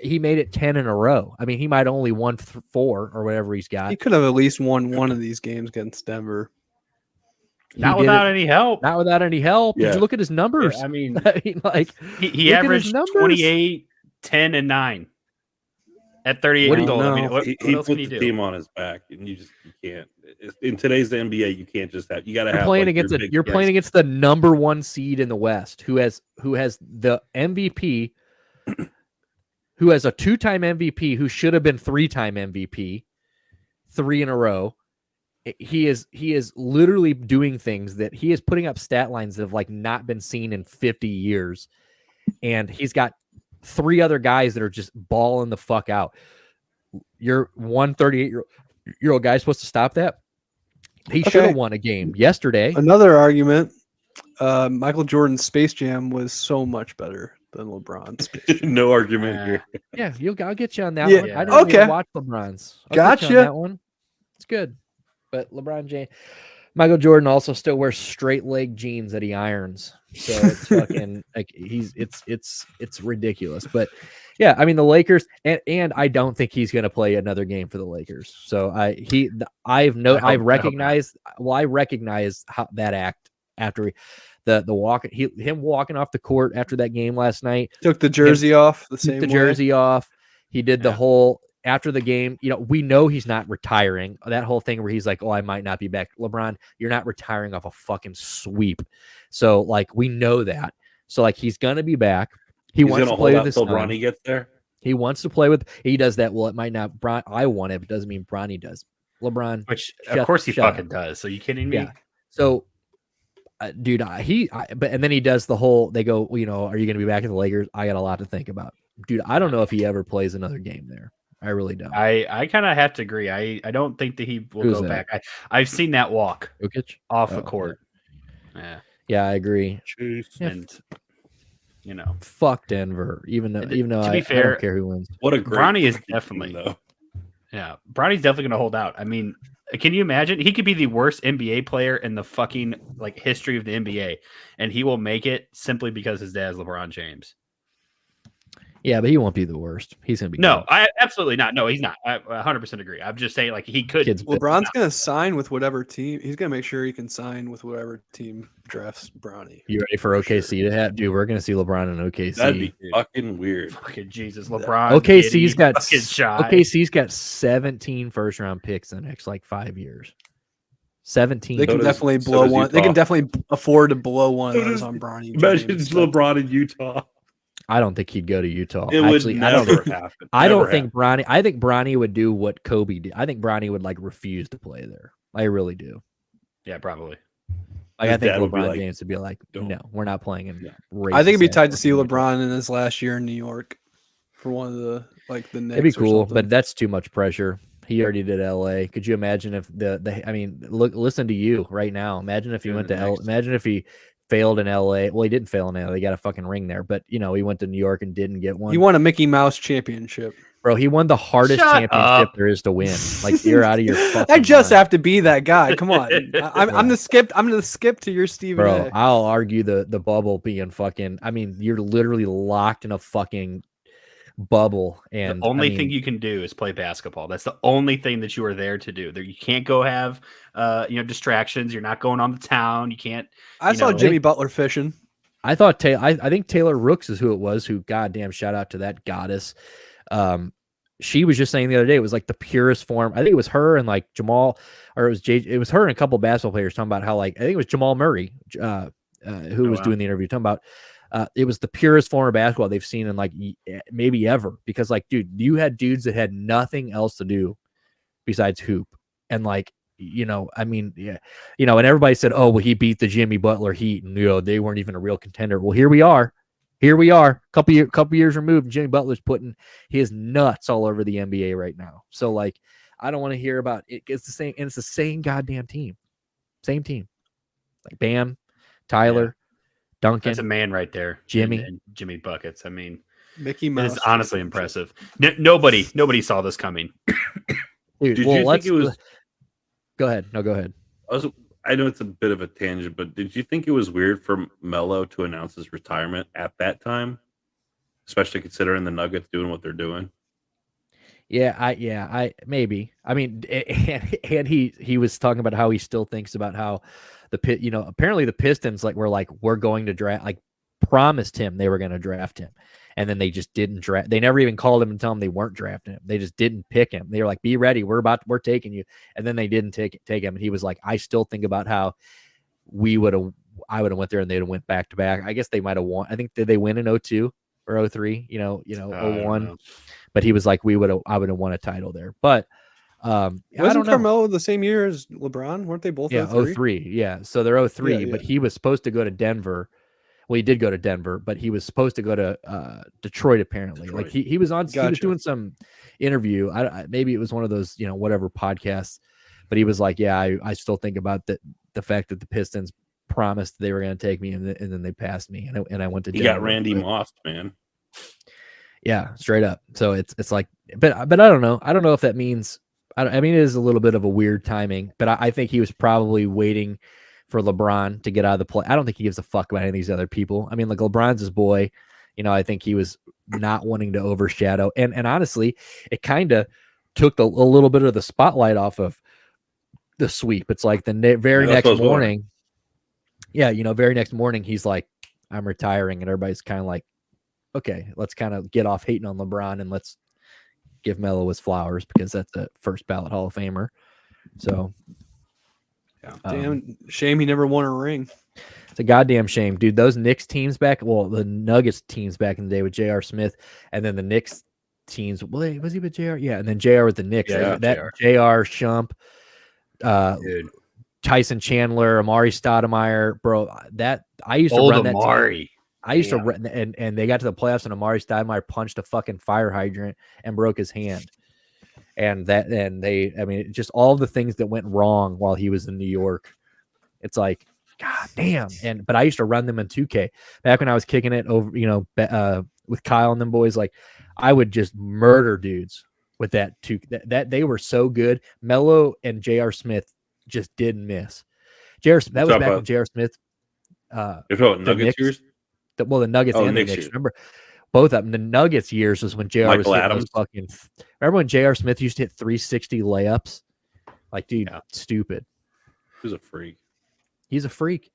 he made it 10 in a row. I mean, he might only won 4 or whatever he's got. He could have at least won one of these games against Denver. Not without any help. Not without any help. Yeah. Did you look at his numbers? Yeah, I mean, like he averaged 28, 10, and 9 at 38 years old. I mean, what he else put can you the do? team on his back, and you can't. In today's NBA, you can't just have. You got to have. Playing against you're playing against the number 1 seed in the West, who has the MVP. Who has a 2-time MVP, who should have been 3-time MVP, 3 in a row. He is literally doing things that he is putting up stat lines that have like not been seen in 50 years. And he's got 3 other guys that are just balling the fuck out. You're 138-year-old guy supposed to stop that? He should have won a game yesterday. Another argument, Michael Jordan's Space Jam was so much better than LeBron's. No argument here. Yeah, I'll get you on that Yeah. one. I didn't even watch LeBron's. Gotcha. On that one. It's good. But LeBron James, Michael Jordan also still wears straight leg jeans that he irons. So it's fucking like it's ridiculous. But yeah, I mean the Lakers and I don't think he's going to play another game for the Lakers. So I recognize how that act after him walking off the court after that game last night. Took the jersey off the same way. Jersey off. He did the whole after the game. We know he's not retiring. That whole thing where he's like, "Oh, I might not be back." LeBron, you're not retiring off a fucking sweep. So like we know that. So like he's gonna be back. He's wants to play with his son. Bronny gets there. He wants to play with. He does that. Well, it might not. I want it, but it doesn't mean Bronny does. LeBron, which of course he fucking does. So you kidding me? Yeah. So. Dude, and then he does the whole. They go, are you going to be back in the Lakers? I got a lot to think about, dude. I don't know if he ever plays another game there. I really don't. I kind of have to agree. I don't think that he will go back. I've seen that walk off the court. Yeah, I agree. And fuck Denver. Even though to be fair, I don't care who wins. What a great Bronny is definitely though. Yeah, Bronny's definitely going to hold out. I mean, can you imagine? He could be the worst NBA player in the fucking history of the NBA, and he will make it simply because his dad's LeBron James. Yeah, but he won't be the worst. He's gonna be no, absolutely not. No, he's not. I 100% agree. I'm just saying, he could. LeBron's gonna sign with whatever team. He's gonna make sure he can sign with whatever team drafts Bronny. You ready for OKC to have? Dude, we're gonna see LeBron in OKC. That'd be fucking weird. Fucking Jesus, LeBron. OKC's got 17 first-round picks in the next 5 years. 17. They can definitely blow one. Utah. They can definitely afford to blow one of those on Bronny. Imagine LeBron in Utah. I don't think he'd go to Utah. Actually, never happen. I don't think Bronny. I think Bronny would do what Kobe did. I think Bronny would refuse to play there. I really do. Yeah, probably. Like, His I think dad would be LeBron like, James would be like, "Don't." no, we're not playing in. Yeah. I think it'd be racist-ass tight to see fucking LeBron in his last year in New York for one of the the Knicks. It'd be or cool, something. but that's too much pressure. He already did LA. Could you imagine if I mean, listen to you right now. Imagine if he went to imagine if he failed in LA. Well, he didn't fail in LA. He got a fucking ring there, but he went to New York and didn't get one. He won a Mickey Mouse championship. Bro, he won the hardest championship there is to win. Like, you're out of your fucking I just mind. have to be that guy. Come on. I'm the skip. I'm the skip to your Stephen Bro, A. I'll argue the bubble being fucking. I mean, you're literally locked in a fucking bubble, and the only thing you can do is play basketball. That's the only thing that you are there to do. There, you can't go have distractions. You're not going on the town. You can't. I saw Jimmy Butler fishing. I thought I think Taylor Rooks is who it was. Who, goddamn, shout out to that goddess. She was just saying the other day, it was like the purest form. I think it was her and like Jamal, or it was it was her and a couple of basketball players talking about how, like, I think it was Jamal Murray who was doing the interview, talking about it was the purest form of basketball they've seen in like maybe ever. Because, like, dude, you had dudes that had nothing else to do besides hoop, and like, I mean, yeah, and everybody said, oh, well, he beat the Jimmy Butler Heat, and they weren't even a real contender. Well, here we are. Couple years removed, and Jimmy Butler's putting his nuts all over the NBA right now. So, like, I don't want to hear about it. It's the same, and it's the same goddamn team, same team. Like Bam, Tyler, Duncan. That's a man right there, Jimmy, and Jimmy Buckets. I mean, Mickey Mouse. It's honestly impressive. Nobody saw this coming. Dude, Did you think it was? Go ahead. No, go ahead. I know it's a bit of a tangent, but did you think it was weird for Melo to announce his retirement at that time, especially considering the Nuggets doing what they're doing? Yeah, I maybe. I mean, and he was talking about how he still thinks about how apparently the Pistons we're going to draft, like, promised him they were going to draft him, and then they just didn't draft. They never even called him and tell him they weren't drafting him. They just didn't pick him. They were like, "Be ready, we're taking you," and then they didn't take him. And he was like, "I still think about how I would have went there and they'd have went back to back. I guess they might have won. I think, did they win in 02 or 03? 01." But he was like, I would have won a title there. But wasn't Carmelo the same year as LeBron? Weren't they both? Yeah, 03. Yeah, so they're 03. Yeah. But he was supposed to go to Denver. Well, he did go to Denver, but he was supposed to go to Detroit, apparently. Detroit. Like, he was on. Gotcha. He was doing some interview. Maybe it was one of those whatever podcasts. But he was like, "Yeah, I still think about the fact that the Pistons promised they were going to take me, and then they passed me, and I went to Denver." He got Randy Moss, man. Yeah, straight up. So it's like, but I don't know. I don't know if that means. I mean, it is a little bit of a weird timing, but I think he was probably waiting for LeBron to get out of the play. I don't think he gives a fuck about any of these other people. I mean, like, LeBron's his boy. I think he was not wanting to overshadow. And honestly, it kind of took a little bit of the spotlight off of the sweep. It's like the very next morning. Yeah, very next morning, he's like, "I'm retiring." And everybody's kind of like, okay, let's kind of get off hating on LeBron and let's give Melo his flowers, because that's a first ballot Hall of Famer. So, yeah. Damn shame he never won a ring. It's a goddamn shame, dude. Those Knicks teams back, the Nuggets teams back in the day with J.R. Smith, and then the Knicks teams. Well, was he with J.R.? Yeah, and then J.R. with the Knicks. Yeah, that J.R. Shump, Tyson Chandler, Amari Stoudemire, bro. That I used to run that Amari. Team. I used to run, and they got to the playoffs, and Amari Stoudemire punched a fucking fire hydrant and broke his hand. Just all the things that went wrong while he was in New York. It's like, god damn. But I used to run them in 2K back when I was kicking it over, with Kyle and them boys. Like, I would just murder dudes with that that they were so good. Melo and J.R. Smith just didn't miss. That was back when J.R. Smith. You're talking Nuggets years? The Nuggets and the Knicks. Remember, both of them. The Nuggets years was when JR was hitting those fucking. Remember when J.R. Smith used to hit 360 layups? Like, dude, stupid. He was a freak. He's a freak.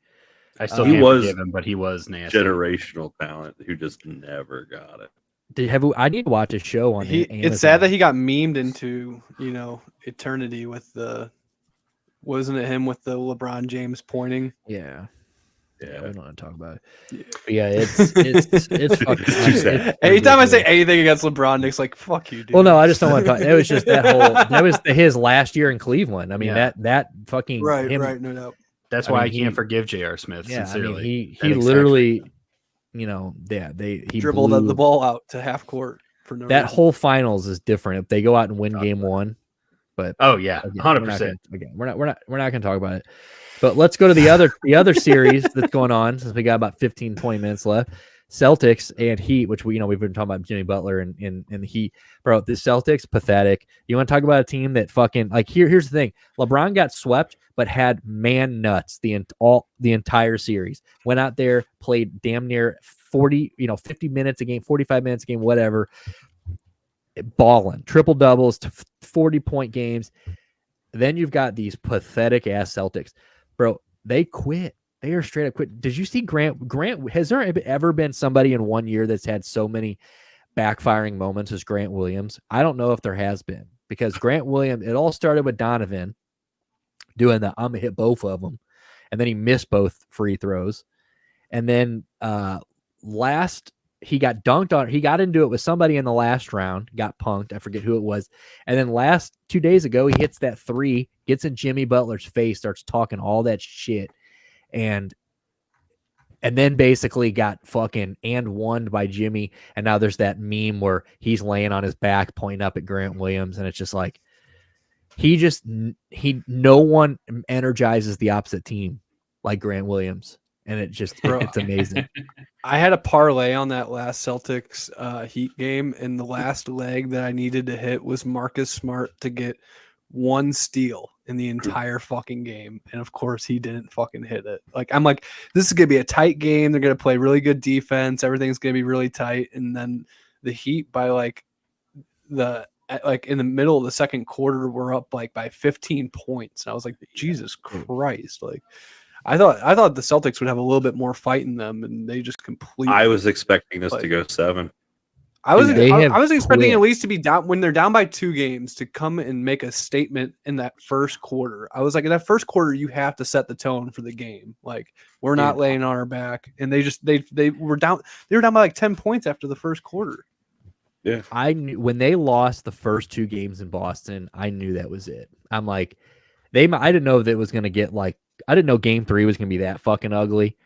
I still can't forgive him, but he was nasty. Generational talent who just never got it. I need to watch a show on him. It's sad that he got memed into eternity with wasn't it him with the LeBron James pointing? Yeah. Yeah, we don't want to talk about it. Yeah, it's fucking too sad. Anytime I say anything against LeBron, Nick's like, "Fuck you, dude." Well, no, I just don't want to talk. It was just that was his last year in Cleveland. I mean, that fucking right, no doubt. That's why I can't forgive J.R. Smith. Yeah, sincerely. I mean, he literally, he dribbled blew, the ball out to half court for no that reason. whole finals is different if they go out and win game one. But oh yeah, again, 100%. We're not going to talk about it. But let's go to the other series that's going on, since we got about 15, 20 minutes left. Celtics and Heat, which we've been talking about Jimmy Butler and the Heat. Bro, the Celtics, pathetic. You want to talk about a team that fucking, like, here's the thing. LeBron got swept, but had man nuts the entire series. Went out there, played damn near 50 minutes a game, 45 minutes a game, whatever. Balling, triple doubles to 40-point games. Then you've got these pathetic ass Celtics. Bro, they quit. They are straight up quit. Did you see Grant? Grant, has there ever been somebody in 1 year that's had so many backfiring moments as Grant Williams? I don't know if there has been, because Grant Williams, it all started with Donovan doing the I'm gonna hit both of them, and then he missed both free throws, and then he got dunked on. He got into it with somebody in the last round, got punked. I forget who it was. And then 2 days ago, he hits that three, gets in Jimmy Butler's face, starts talking all that shit. And then basically got fucking won by Jimmy. And now there's that meme where he's laying on his back, pointing up at Grant Williams. And it's just like, no one energizes the opposite team like Grant Williams. And it's amazing. I had a parlay on that last Celtics Heat game, and the last leg that I needed to hit was Marcus Smart to get one steal in the entire fucking game. And of course he didn't fucking hit it. Like, I'm like, this is going to be a tight game. They're going to play really good defense. Everything's going to be really tight. And then the Heat by in the middle of the second quarter, were up by 15 points. And I was like, Jesus Christ. Like, I thought the Celtics would have a little bit more fight in them, and they just completely. I was expecting this to go 7. I was expecting at least to be down when they're down by 2 games to come and make a statement in that first quarter. I was like, in that first quarter, you have to set the tone for the game. Like, we're not laying on our back, and they were down. They were down by 10 points after the first quarter. Yeah, I knew when they lost the first 2 games in Boston, I knew that was it. I'm like, I didn't know that it was going to get I didn't know game 3 was going to be that fucking ugly,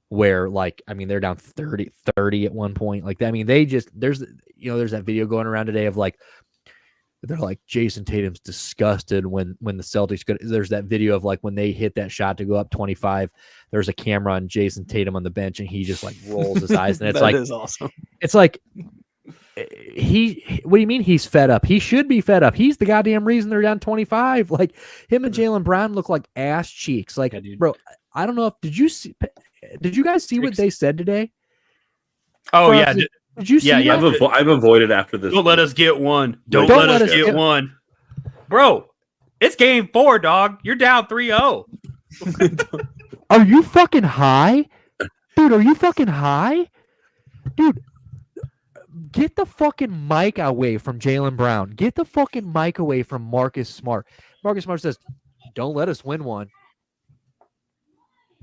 where they're down 30 at one point. There's that video going around today of they're like, Jason Tatum's disgusted when the Celtics go. There's that video of when they hit that shot to go up 25, there's a camera on Jason Tatum on the bench and he just rolls his eyes. And it's that is awesome. It's like, what do you mean he's fed up? He should be fed up. He's the goddamn reason they're down 25. Him and Jaylen Brown look like ass cheeks. Bro, I don't know if did you guys see what they said today? Oh yeah. Did you see? Yeah. I've avoided after this. Don't let us get one. Don't let us get one. Bro, it's game 4, dog. You're down 3-0. Are you fucking high? Dude, are you fucking high? Dude, get the fucking mic away from Jaylen Brown. Get the fucking mic away from Marcus Smart. Marcus Smart says, don't let us win one.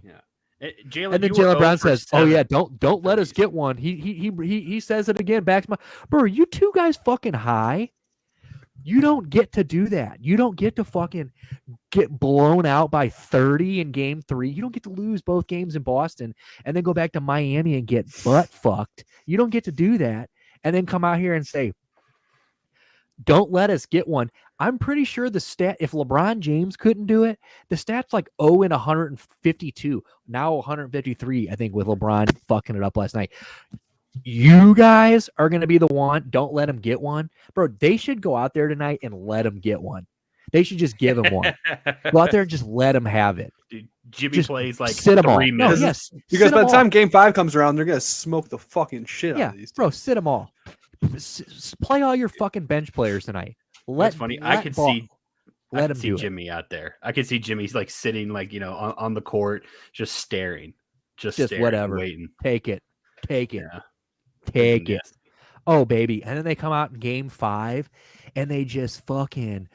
Yeah. And then Jaylen Brown says, 7. "Oh yeah, don't let us get one." He says it again. Back to my bro. Are you two guys fucking high? You don't get to do that. You don't get to fucking get blown out by 30 in game 3. You don't get to lose both games in Boston and then go back to Miami and get butt fucked. You don't get to do that and then come out here and say, don't let us get one. I'm pretty sure the stat, if LeBron James couldn't do it, the stat's 0 in 152, now 153, I think, with LeBron fucking it up last night. You guys are going to be the one. Don't let him get one. Bro, they should go out there tonight and let him get one. They should just give him one. Go out there and just let him have it. Dude, Jimmy just plays sit 3 minutes. No, yes, because by the time game 5 comes around, they're going to smoke the fucking shit out of these. Bro, sit them all. Play all your fucking bench players tonight. That's funny. I could see Jimmy out there. I could see Jimmy's sitting on the court, just staring, just staring, whatever, waiting. Take it. Yeah. Take it. Oh, baby. And then they come out in game 5 and they just fucking,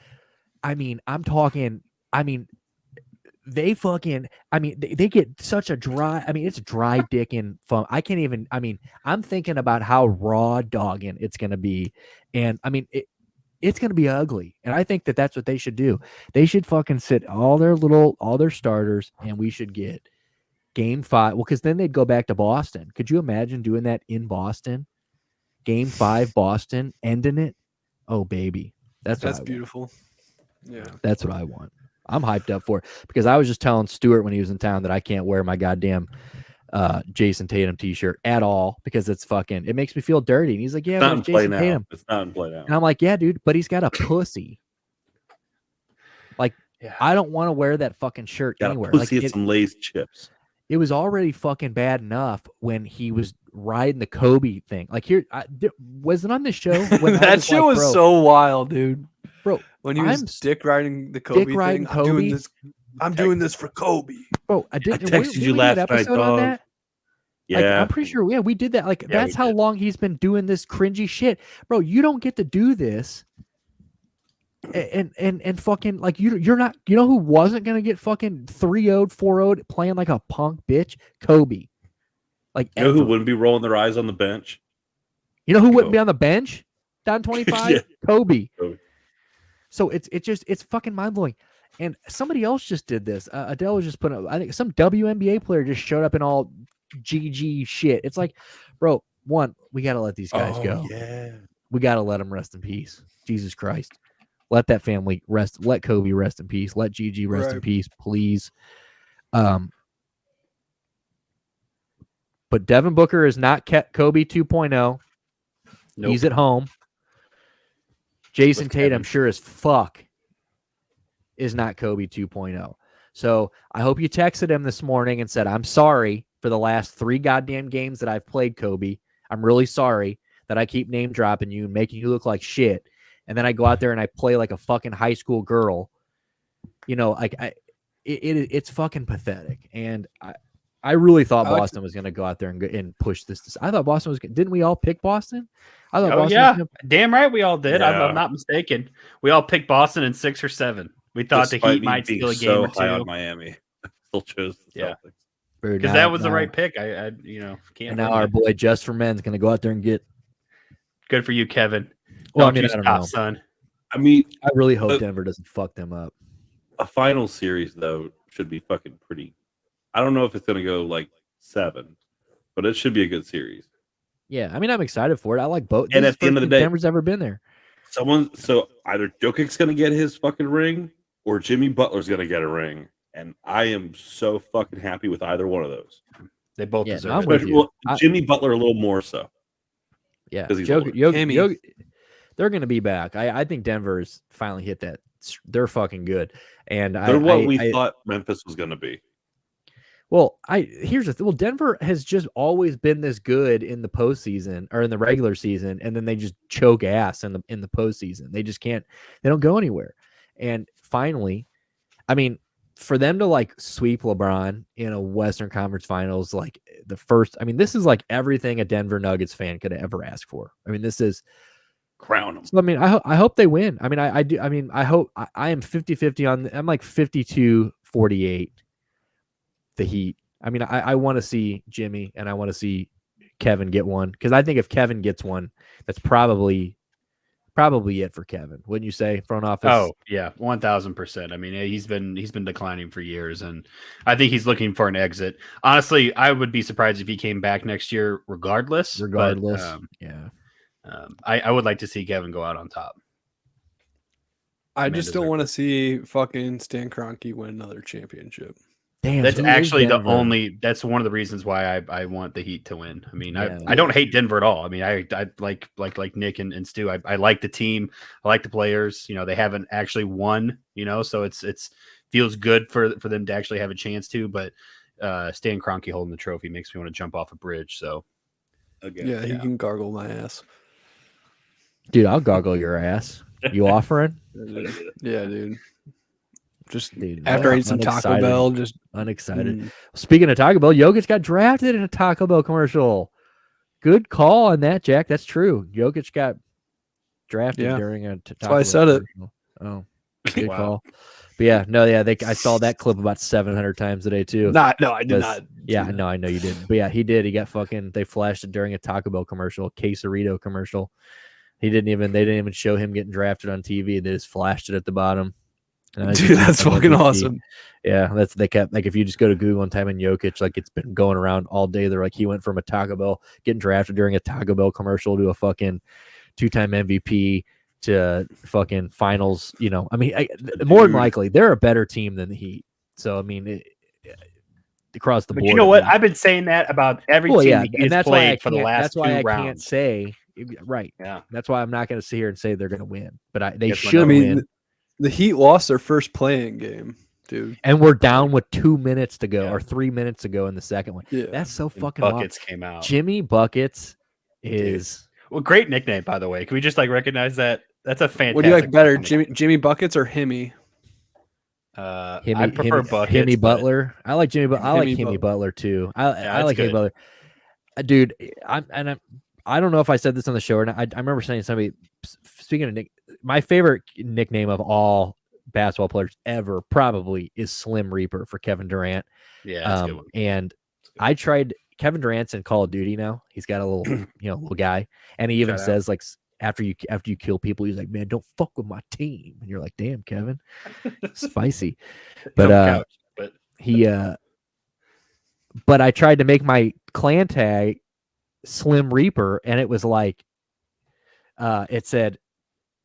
they get such a dry, it's dry dicking fun. I can't even, I'm thinking about how raw dogging it's going to be. And it's going to be ugly. And I think that that's what they should do. They should fucking sit all their starters, and we should get Game 5. Well, because then they'd go back to Boston. Could you imagine doing that in Boston? Game 5, Boston, ending it. Oh, baby. That's beautiful. Yeah. That's what I want. I'm hyped up for it because I was just telling Stuart when he was in town that I can't wear my goddamn Jason Tatum t-shirt at all because it makes me feel dirty. And he's like, yeah, but it's Jason Tatum. It's not in play now. And I'm like, yeah, dude, but he's got a pussy. Like, I don't want to wear that fucking shirt anywhere. Pussy and some Lay's chips. It was already fucking bad enough when he was riding the Kobe thing. Like, was it on this show? When that show was so wild, dude. Bro, when he was dick riding the Kobe thing, I'm doing this for Kobe. Bro, I texted you last night, dog. Yeah, like, I'm pretty sure. Yeah, we did that. Like, that's how long he's been doing this cringy shit, bro. You don't get to do this, and fucking like you're not. You know who wasn't gonna get fucking 3-0'd, 4-0'd, playing like a punk bitch? Kobe. Like, you know who wouldn't be rolling their eyes on the bench? You know who wouldn't be on the bench? Down 25, yeah. Kobe. So it's fucking mind blowing. And somebody else just did this. Adele was just putting up, I think some WNBA player just showed up in all GG shit. It's like, bro, we got to let these guys go. Yeah. We got to let them rest in peace. Jesus Christ. Let that family rest. Let Kobe rest in peace. Let Gigi rest in peace, please. But Devin Booker is not Kobe 2.0. Nope. He's at home. Jason Tatum, sure as fuck, is not Kobe 2.0. So I hope you texted him this morning and said, I'm sorry for the last 3 goddamn games that I've played, Kobe. I'm really sorry that I keep name dropping you and making you look like shit. And then I go out there and I play like a fucking high school girl. You know, like it's fucking pathetic. And I really thought Boston was going to go out there and push this. I thought Boston was. Didn't we all pick Boston? I thought Boston was gonna... damn right we all did. Yeah. I'm not mistaken. We all picked Boston in 6 or 7. We thought the Heat might steal a game or 2. On Miami, still chose the Celtics because that was the right pick. I can't. And now our boy Just for Men's going to go out there and get. Good for you, Kevin. Well, I don't know, son. I mean, I really hope Denver doesn't fuck them up. A final series though should be fucking pretty. I don't know if it's going to go like 7, but it should be a good series. Yeah, I mean, I'm excited for it. I like both. And at the end of the day, Denver's ever been there. So either Jokic's going to get his fucking ring or Jimmy Butler's going to get a ring. And I am so fucking happy with either one of those. They both deserve it. Jimmy Butler a little more so. Yeah, they're going to be back. I think Denver's finally hit that. They're fucking good. And they're what we thought Memphis was going to be. Well, here's the thing. Well, Denver has just always been this good in the postseason or in the regular season, and then they just choke ass in the postseason. They just can't. They don't go anywhere. And finally, I mean, for them to like sweep LeBron in a Western Conference Finals, like the first. I mean, this is like everything a Denver Nuggets fan could ever ask for. I mean, this is crown them. So, I mean, I hope they win. I mean, I do. I mean, I hope I am 50-50 on. I'm like 52-48. The Heat. I mean, I want to see Jimmy and I want to see Kevin get one because I think if Kevin gets one, that's probably it for Kevin. Wouldn't you say, front office? Oh yeah, 1000%. I mean, he's been declining for years, and I think he's looking for an exit. Honestly, I would be surprised if he came back next year, regardless. But, yeah. I would like to see Kevin go out on top. I just don't want to see fucking Stan Kroenke win another championship. Damn, that's actually that's one of the reasons why I want the Heat to win. I mean, I don't hate Denver at all. I mean, I like Nick and Stu. I like the team. I like the players. You know, they haven't actually won, you know, so it's feels good for them to actually have a chance to, but Stan Kroenke holding the trophy makes me want to jump off a bridge. So again, yeah, he can gargle my ass. Dude, I'll gargle your ass. You offering? Yeah, dude. Just after eating some Taco Bell, just unexcited. Speaking of Taco Bell, Jokic got drafted in a Taco Bell commercial. Good call on that, Jack. That's true. Jokic got drafted during a Taco Bell. That's why I said commercial. Oh, good call. But yeah, no, yeah, I saw that clip about 700 times today too. No, I did not. Yeah, no, I know you didn't. But yeah, he did. He got fucking. They flashed it during a Taco Bell commercial, a quesarito commercial. They didn't even show him getting drafted on TV. They just flashed it at the bottom. Dude, that's fucking awesome. Yeah, they kept like if you just go to Google and type in Jokic, like it's been going around all day. They're like he went from a Taco Bell getting drafted during a Taco Bell commercial to a fucking 2-time MVP to fucking finals. You know, I mean, more than likely they're a better team than the Heat. So I mean, across the board. But you know what? I've been saying that about every team he's played for the last 2 rounds. That's why I can't say. Right. Yeah. That's why I'm not going to sit here and say they're going to win, but they should win. The Heat lost their first playing game, dude, and we're down with 2 minutes to go or 3 minutes to go in the second one. Yeah. That's so fucking. Buckets came out. Jimmy Buckets is great nickname, by the way. Can we just like recognize that? That's a fantastic. What do you like better, Jimmy Buckets or Himmy? I prefer Buckets. Himmy Butler. I like Jimmy. I like Himmy Butler too. I like Himmy Butler. Dude, I don't know if I said this on the show or not. I remember saying somebody speaking of my favorite nickname of all basketball players ever probably is Slim Reaper for Kevin Durant. Yeah, that's a good one. And I tried Kevin Durant's in Call of Duty now. He's got a little, little guy, and he even says like after you kill people, he's like, man, don't fuck with my team. And you're like, damn, Kevin, spicy. But but I tried to make my clan tag Slim Reaper, and it was like it said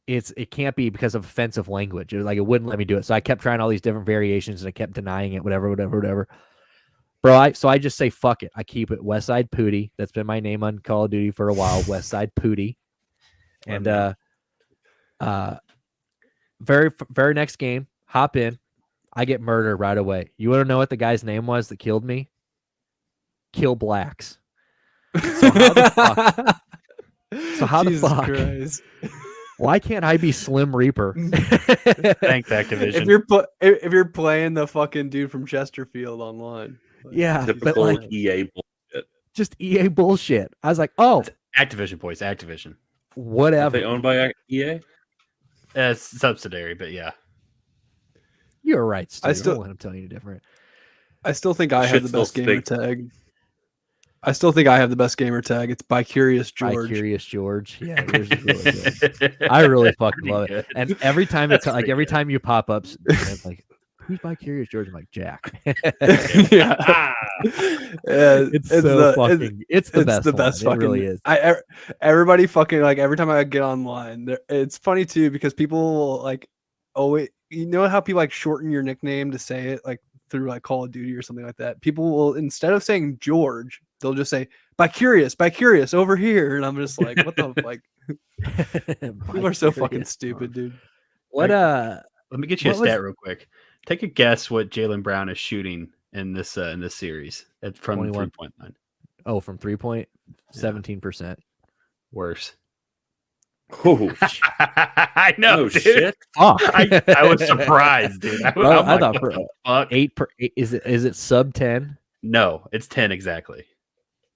it can't be because of offensive language. It was like it wouldn't let me do it. So I kept trying all these different variations and I kept denying it, whatever. Bro, so I just say fuck it. I keep it Westside Pootie. That's been my name on Call of Duty for a while, Westside Pootie. And very next game, hop in, I get murdered right away. You want to know what the guy's name was that killed me? Kill Blacks. So how the fuck? Christ. Why can't I be Slim Reaper? Thanks, Activision. If you're playing the fucking dude from Chesterfield online. Yeah, typical EA bullshit. Just EA bullshit. I was like, oh, Activision, boys, Activision. Whatever. Are they owned by EA? It's subsidiary, but yeah. You're right, Stu. I still don't let him tell you different. I still think I have the best gamer tag. I still think I have the best gamer tag. It's by Curious George. By Curious George. Yeah, yours is really good. I really fucking love it. And every time every time you pop up, it's like, who's by Curious George? I'm like, Jack. Yeah. It's the best. The best. It really is. Everybody fucking like every time I get online, it's funny too because people will like, you know how people like shorten your nickname to say it like through like Call of Duty or something like that. People will, instead of saying George, they'll just say by Curious over here, and I'm just like, what the like? People are so fucking stupid, dude. What Let me get you a stat real quick. Take a guess what Jaylen Brown is shooting in this series from 3-point line. Oh, from 3-point, 17%. Worse. Oh, I know, dude. Shit. Fuck. I was surprised, dude. I thought for 8 is it sub 10? No, it's 10 exactly.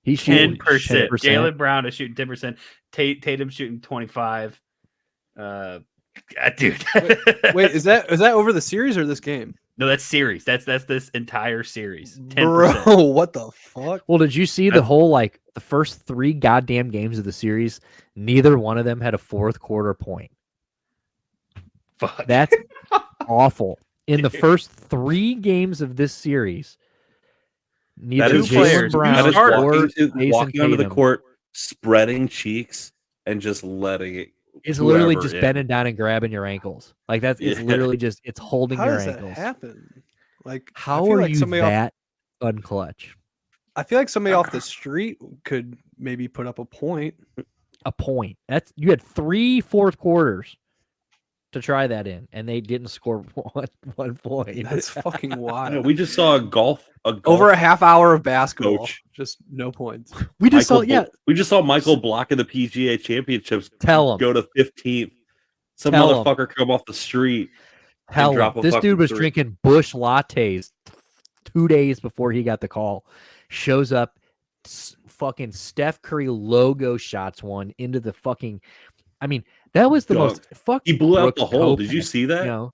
He's shooting 10%. Jaylen Brown is shooting 10%. Tatum shooting 25. Dude. Wait, is that over the series or this game? No, that's series. That's this entire series. 10%. Bro, what the fuck? Well, did you see the whole like the first 3 goddamn games of the series? Neither one of them had a fourth quarter point. Fuck. That's awful. In the first 3 games of this series, neither Jaylen Brown or walking onto the court, spreading cheeks, and just letting it. It's literally just bending down and grabbing your ankles. Like that's it's literally just it's holding your ankles. How does that happen? Like how are you that unclutch? I feel like somebody off the street could maybe put up a point. A point. That's you had 3 fourth quarters to try that in, and they didn't score one point. That's fucking wild. We just saw a golf over a half hour of basketball, coach. Just no points. We just saw Michael Block in the PGA Championships. Tell him go to 15th. Some motherfucker come off the street. Tell him this dude was drinking Bush lattes 2 days before he got the call. Shows up, fucking Steph Curry logo shots one into the fucking. I mean, that was the most fucking. He blew out the hole. Did you see that? No.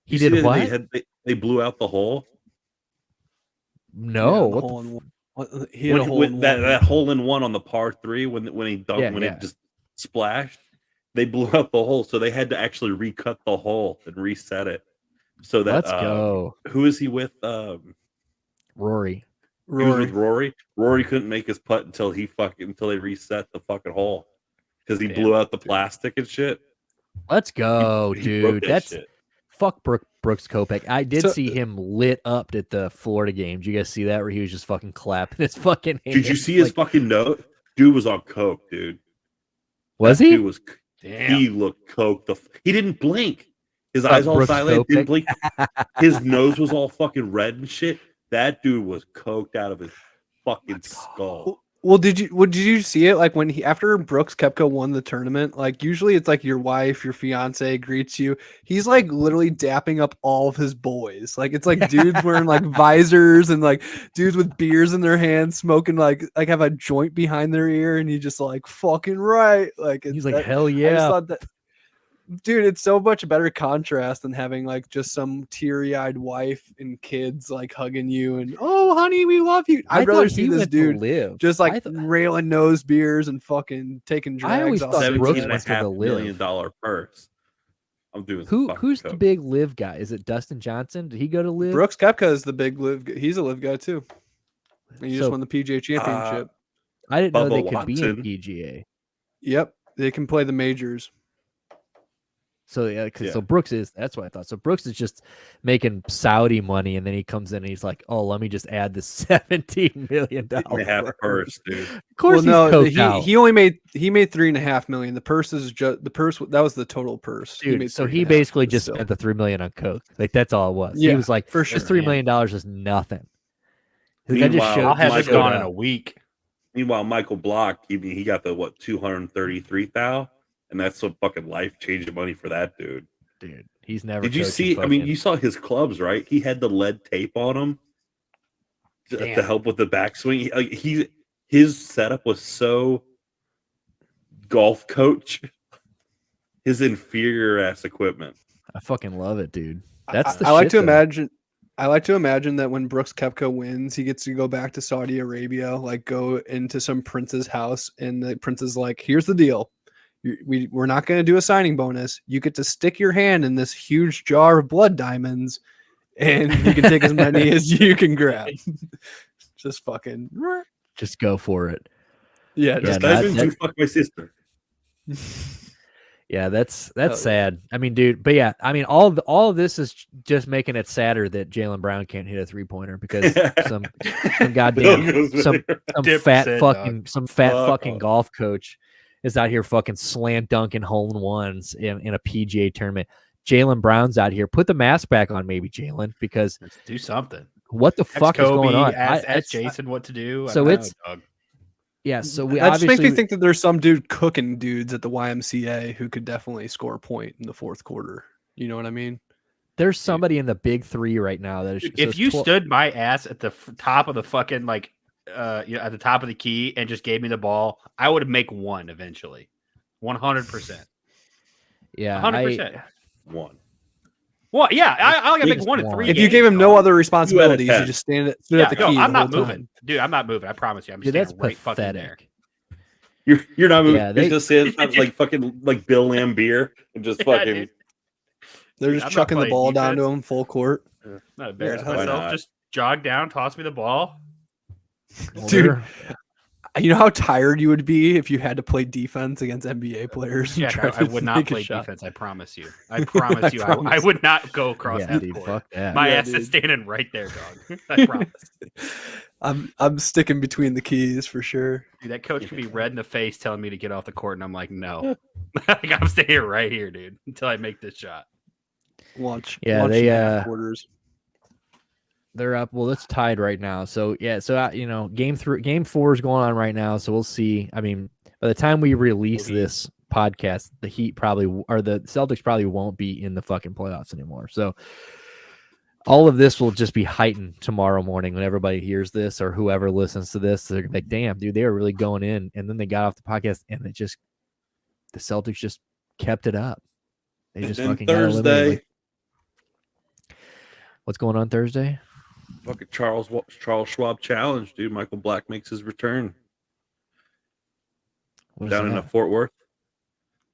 He did what? They blew out the hole. No. He had a hole in one. That hole in one on the par 3 when he dunked it just splashed. they blew out the hole, so they had to actually recut the hole and reset it. So that Let's go. Who is he with? Rory. He was with Rory. Rory couldn't make his putt until they reset the fucking hole because he blew out the plastic and shit. Let's go, He broke dude. that That's shit. fuck Brooks Kopeck. I did see him lit up at the Florida game. Did you guys see that where he was just fucking clapping his fucking hands? Did you see his fucking note? Dude was on coke, dude. Was That he? Dude was. Damn. He looked coked. He didn't blink. His Like eyes all Brooks silent. Kopeck? Didn't blink. His nose was all fucking red and shit. That dude was coked out of his fucking skull. Well, did you see it like when after Brooks Koepka won the tournament? Like usually it's like your wife, your fiance greets you. He's like literally dapping up all of his boys. Like it's like dudes wearing like visors and like dudes with beers in their hands, smoking like have a joint behind their ear, and he just like fucking right. Like He's like, hell I just yeah. thought that, dude, it's so much better contrast than having like just some teary-eyed wife and kids like hugging you and oh honey, we love you. I'd rather see this dude live. just like railing nose beers and fucking taking drags. I always off thought the Brooks internet. went to the $17.5 million live. purse. I'm doing some fucking Who's the coke. big live guy? Is it Dustin Johnson? Did he go to live? Brooks Koepka is the big live. He's a live guy too. And he just So- won the PGA Championship. I didn't know they Bubba could be in Watson. PGA. Yep, they can play the majors. So so Brooks that's what I thought. So Brooks is just making Saudi money, and then he comes in and he's like, "Oh, let me just add the $17 million They have purse, dude. Of course, Well, no, he's coked out. he only made $3.5 million. The purse is just the purse. That was the total purse. Dude, so he 3.5, basically but just still. spent the $3 million on coke. Like that's all it was. Yeah, He was like, for "This sure. $3 million is nothing." Like, I just Meanwhile, showed. I'll have Michael this gone in Block. a week. Meanwhile, Michael Block, he got the 233,000, and that's some fucking life changing money for that dude. Dude, he's never. Did you coaching see? I mean, fucking- you saw his clubs, right? He had the lead tape on them to Damn. help with the backswing. His setup was so golf coach. His inferior ass equipment. I fucking love it, dude. That's the. I like shit, to though. imagine. I like to imagine that when Brooks Koepka wins, he gets to go back to Saudi Arabia, like go into some prince's house, and the prince is like, "Here's the deal. We're not going to do a signing bonus. You get to stick your hand in this huge jar of blood diamonds, and you can take as many as you can grab." Just fucking, Just go for it. yeah. Yeah, Just no, Diamonds, you fuck my sister. Yeah, that's yeah. sad. I mean, dude, but yeah, I mean, all of this is just making it sadder that Jaylen Brown can't hit a 3-pointer because some goddamn some fat Dipset, fucking Fuck fucking off. golf coach is out here fucking slam dunking hole-in-ones in a PGA tournament. Jaylen Brown's out here. Put the mask back on, maybe Jaylen, because Let's do something. what the fuck is going on? Ask Jason what to do. So I don't it's- know, dog. Yeah, so we that just makes me obviously think that there's some dude cooking dudes at the YMCA who could definitely score a point in the fourth quarter. You know what I mean? there's somebody in the big three right now that is. Dude, so if it's you 12 stood my ass at the top of the fucking at the top of the key and just gave me the ball, I would make one eventually. 100%. yeah, 100%. One. Well, yeah, I gotta make Just one in one. 3 If you games, gave him no dog. other responsibilities, you 10. just stood at Yeah, the key. no, the I'm not whole moving. time. Dude, I'm not moving. I promise you. I'm Dude, just that's standing right fucking there. pathetic. You're not moving. Yeah, You're they- just saying like fucking like Bill Lambier and just Yeah, fucking. dude. They're Dude, just I'm not chucking the playing ball down to defense. him full court. Not embarrassed Yeah, why myself. not? Just jog down, toss me the ball. Well, Dude, they're- You know how tired you would be if you had to play defense against NBA players? and Yeah, try I to would not make a play shot? defense. I promise you. I promise you. I promise. would not go across yeah, that dude, court. fuck that. My Yeah, ass dude. is standing right there, dog. I promise. I'm sticking between the keys for sure. Dude, that coach could be red in the face telling me to get off the court, and I'm like, no. Like, I'm staying right here, dude, until I make this shot. Watch. Yeah, watch they, the half quarters. They're up. Well, it's tied right now. So yeah. So game 4 is going on right now. So we'll see. I mean, by the time we release this podcast, the Heat or the Celtics probably won't be in the fucking playoffs anymore. So all of this will just be heightened tomorrow morning when everybody hears this or whoever listens to this. They're like, damn, dude, they were really going in. And then they got off the podcast and the Celtics just kept it up. They And just then fucking got eliminated. Thursday, What's going on Thursday? fucking Charles Schwab challenge, dude. Michael Black makes his return What is down in that? Fort Worth.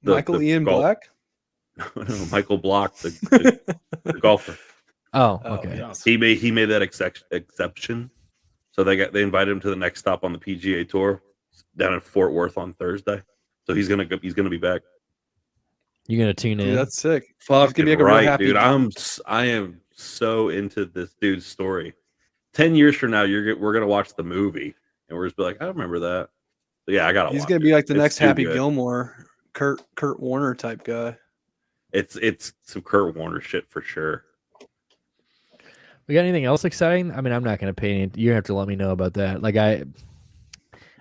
Michael Ian Black? No, Michael Block, the golfer. Oh, okay. yes. He made that exception. So they invited him to the next stop on the PGA Tour down in Fort Worth on Thursday. So he's gonna be back. You gonna tune in? Dude, that's sick. Fucking be like a real right, happy dude. dude. I am so into this dude's story. 10 years from now, we're gonna watch the movie and we're just be like, I remember that. So yeah, I gotta. He's watch gonna be it. like the It's next too Happy good. Gilmore, Kurt Warner type guy. It's some Kurt Warner shit for sure. We got anything else exciting? I mean, I'm not gonna pay any. You have to let me know about that. Like I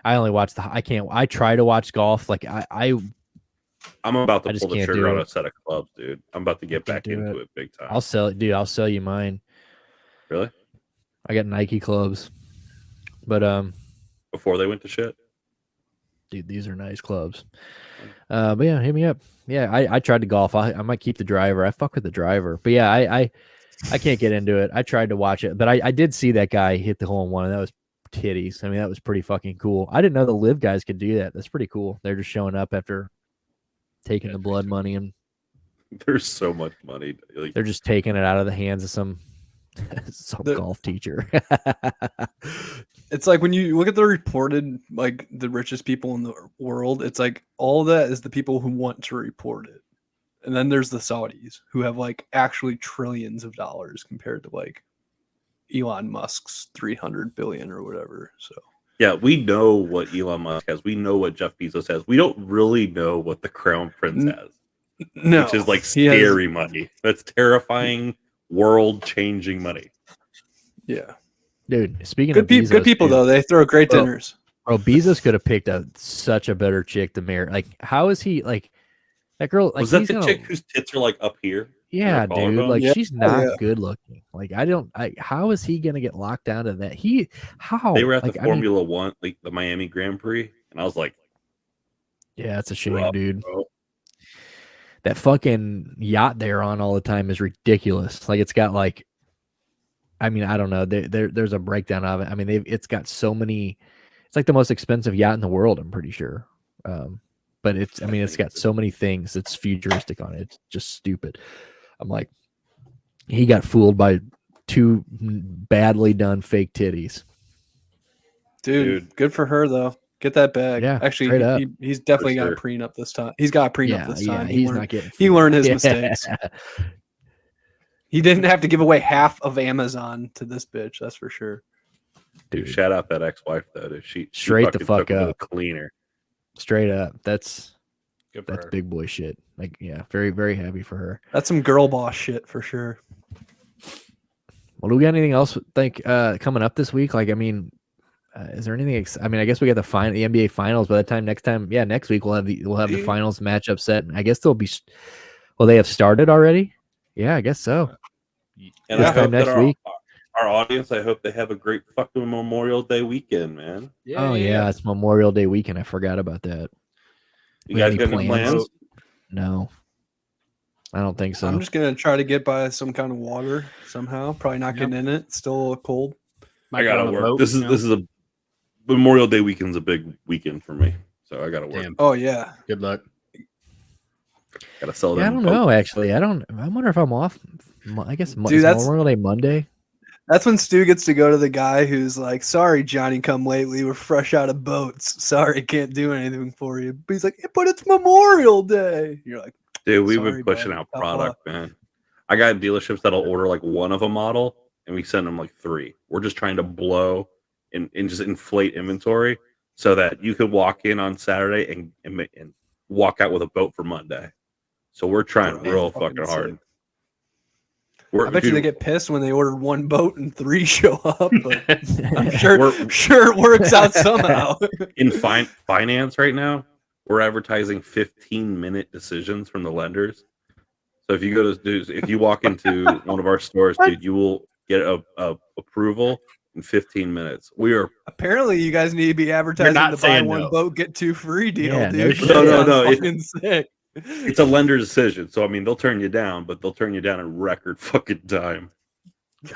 only watch I can't. I try to watch golf. Like I'm about I to just pull the can't trigger do on it. a set of clubs, dude. I'm about to get back do into it big time. I'll sell it, dude. I'll sell you mine. Really? I got Nike clubs, but Before they went to shit. dude, these are nice clubs. But yeah, hit me up. Yeah, I tried to golf. I might keep the driver. I fuck with the driver. But yeah, I can't get into it. I tried to watch it, but I did see that guy hit the hole in one, and that was titties. I mean, that was pretty fucking cool. I didn't know the live guys could do that. That's pretty cool. They're just showing up after taking the blood money, and There's so much money. Like, they're just taking it out of the hands of some golf teacher. It's like when you look at the reported, like the richest people in the world, it's like all that is the people who want to report it. And then there's the Saudis who have like actually trillions of dollars compared to like Elon Musk's 300 billion or whatever. So yeah, we know what Elon Musk has. We know what Jeff Bezos has. We don't really know what the Crown Prince has. No, which is like he has- scary money. That's terrifying, world-changing money. Yeah, Dude, speaking good of Bezos, good people dude, though. They throw great Bro. dinners. Bro, Bezos could have picked such a better chick than Mary. Like, how is he like that girl? Like, Was that he's the gonna- chick whose tits are like up here? Yeah, Her dude. collarbone? Like, Yeah. she's not yeah. good looking. Like, how is he gonna get locked down to that? How They were at like, the I mean, Formula One, like the Miami Grand Prix, and I was like, yeah, it's a shame, rough, dude. bro. That fucking yacht they're on all the time is ridiculous. Like, it's got like, I mean, I don't know. There's a breakdown of it. I mean, it's got so many. It's like the most expensive yacht in the world. I'm pretty sure. But it's got so many things. It's futuristic on it. It's just stupid. I'm like, he got fooled by two badly done fake titties. Dude, good for her though. Get that bag. Yeah, Actually, straight up. he's definitely got a sure. prenup this time. He's got a prenup Yeah, this yeah, time. he's not getting. He learned his Yeah. mistakes. He didn't have to give away half of Amazon to this bitch. That's for sure. Dude, shout out that ex-wife though. Dude. She Straight the fucking fuck took him to the up. cleaner. Straight up. That's Good for that's her. big boy shit. Like, yeah, very very happy for her. That's some girl boss shit for sure. Well, do we got anything else think coming up this week? Like, I mean, is there anything? I mean, I guess we got the NBA finals. By the time next week we'll have the finals matchup set. And I guess they'll be. Well, they have started already. Yeah, I guess so. And This I time hope next that week. our audience, I hope they have a great fucking Memorial Day weekend, man. Yeah, it's Memorial Day weekend. I forgot about that. You We got guys any got any plans? plans? No, I don't think so. I'm just gonna try to get by some kind of water somehow. Probably not getting in it. Still cold. I gotta work. This is a Memorial Day weekend's a big weekend for me, so I gotta work. Damn. Oh yeah. Good luck. Gotta sell Yeah, I them. don't know. Actually, I wonder if I'm off. I guess Dude, is that's- Memorial Day Monday. That's when Stu gets to go to the guy who's like, "Sorry, Johnny, come lately. We're fresh out of boats. Sorry, can't do anything for you." But he's like, "Yeah, but it's Memorial Day." You're like, Dude, we've Sorry, been pushing bud. out Tough product, man. I got dealerships that'll order like one of a model, and we send them like 3. We're just trying to blow and just inflate inventory so that you could walk in on Saturday and walk out with a boat for Monday. So we're trying Bro, real fucking fucking hard. sick. I bet you they get pissed when they ordered one boat and 3 show up. But I'm sure it works out somehow. in finance right now. We're advertising 15-minute decisions from the lenders. So if you go to if you walk into one of our stores, dude, you will get a approval in 15 minutes. We are Apparently, you guys need to be advertising not to buy saying one no. boat, get 2 free deal, Yeah, dude. no That shit. sounds No, fucking sick. it's a lender decision. So I mean, they'll turn you down, but they'll turn you down in record fucking time.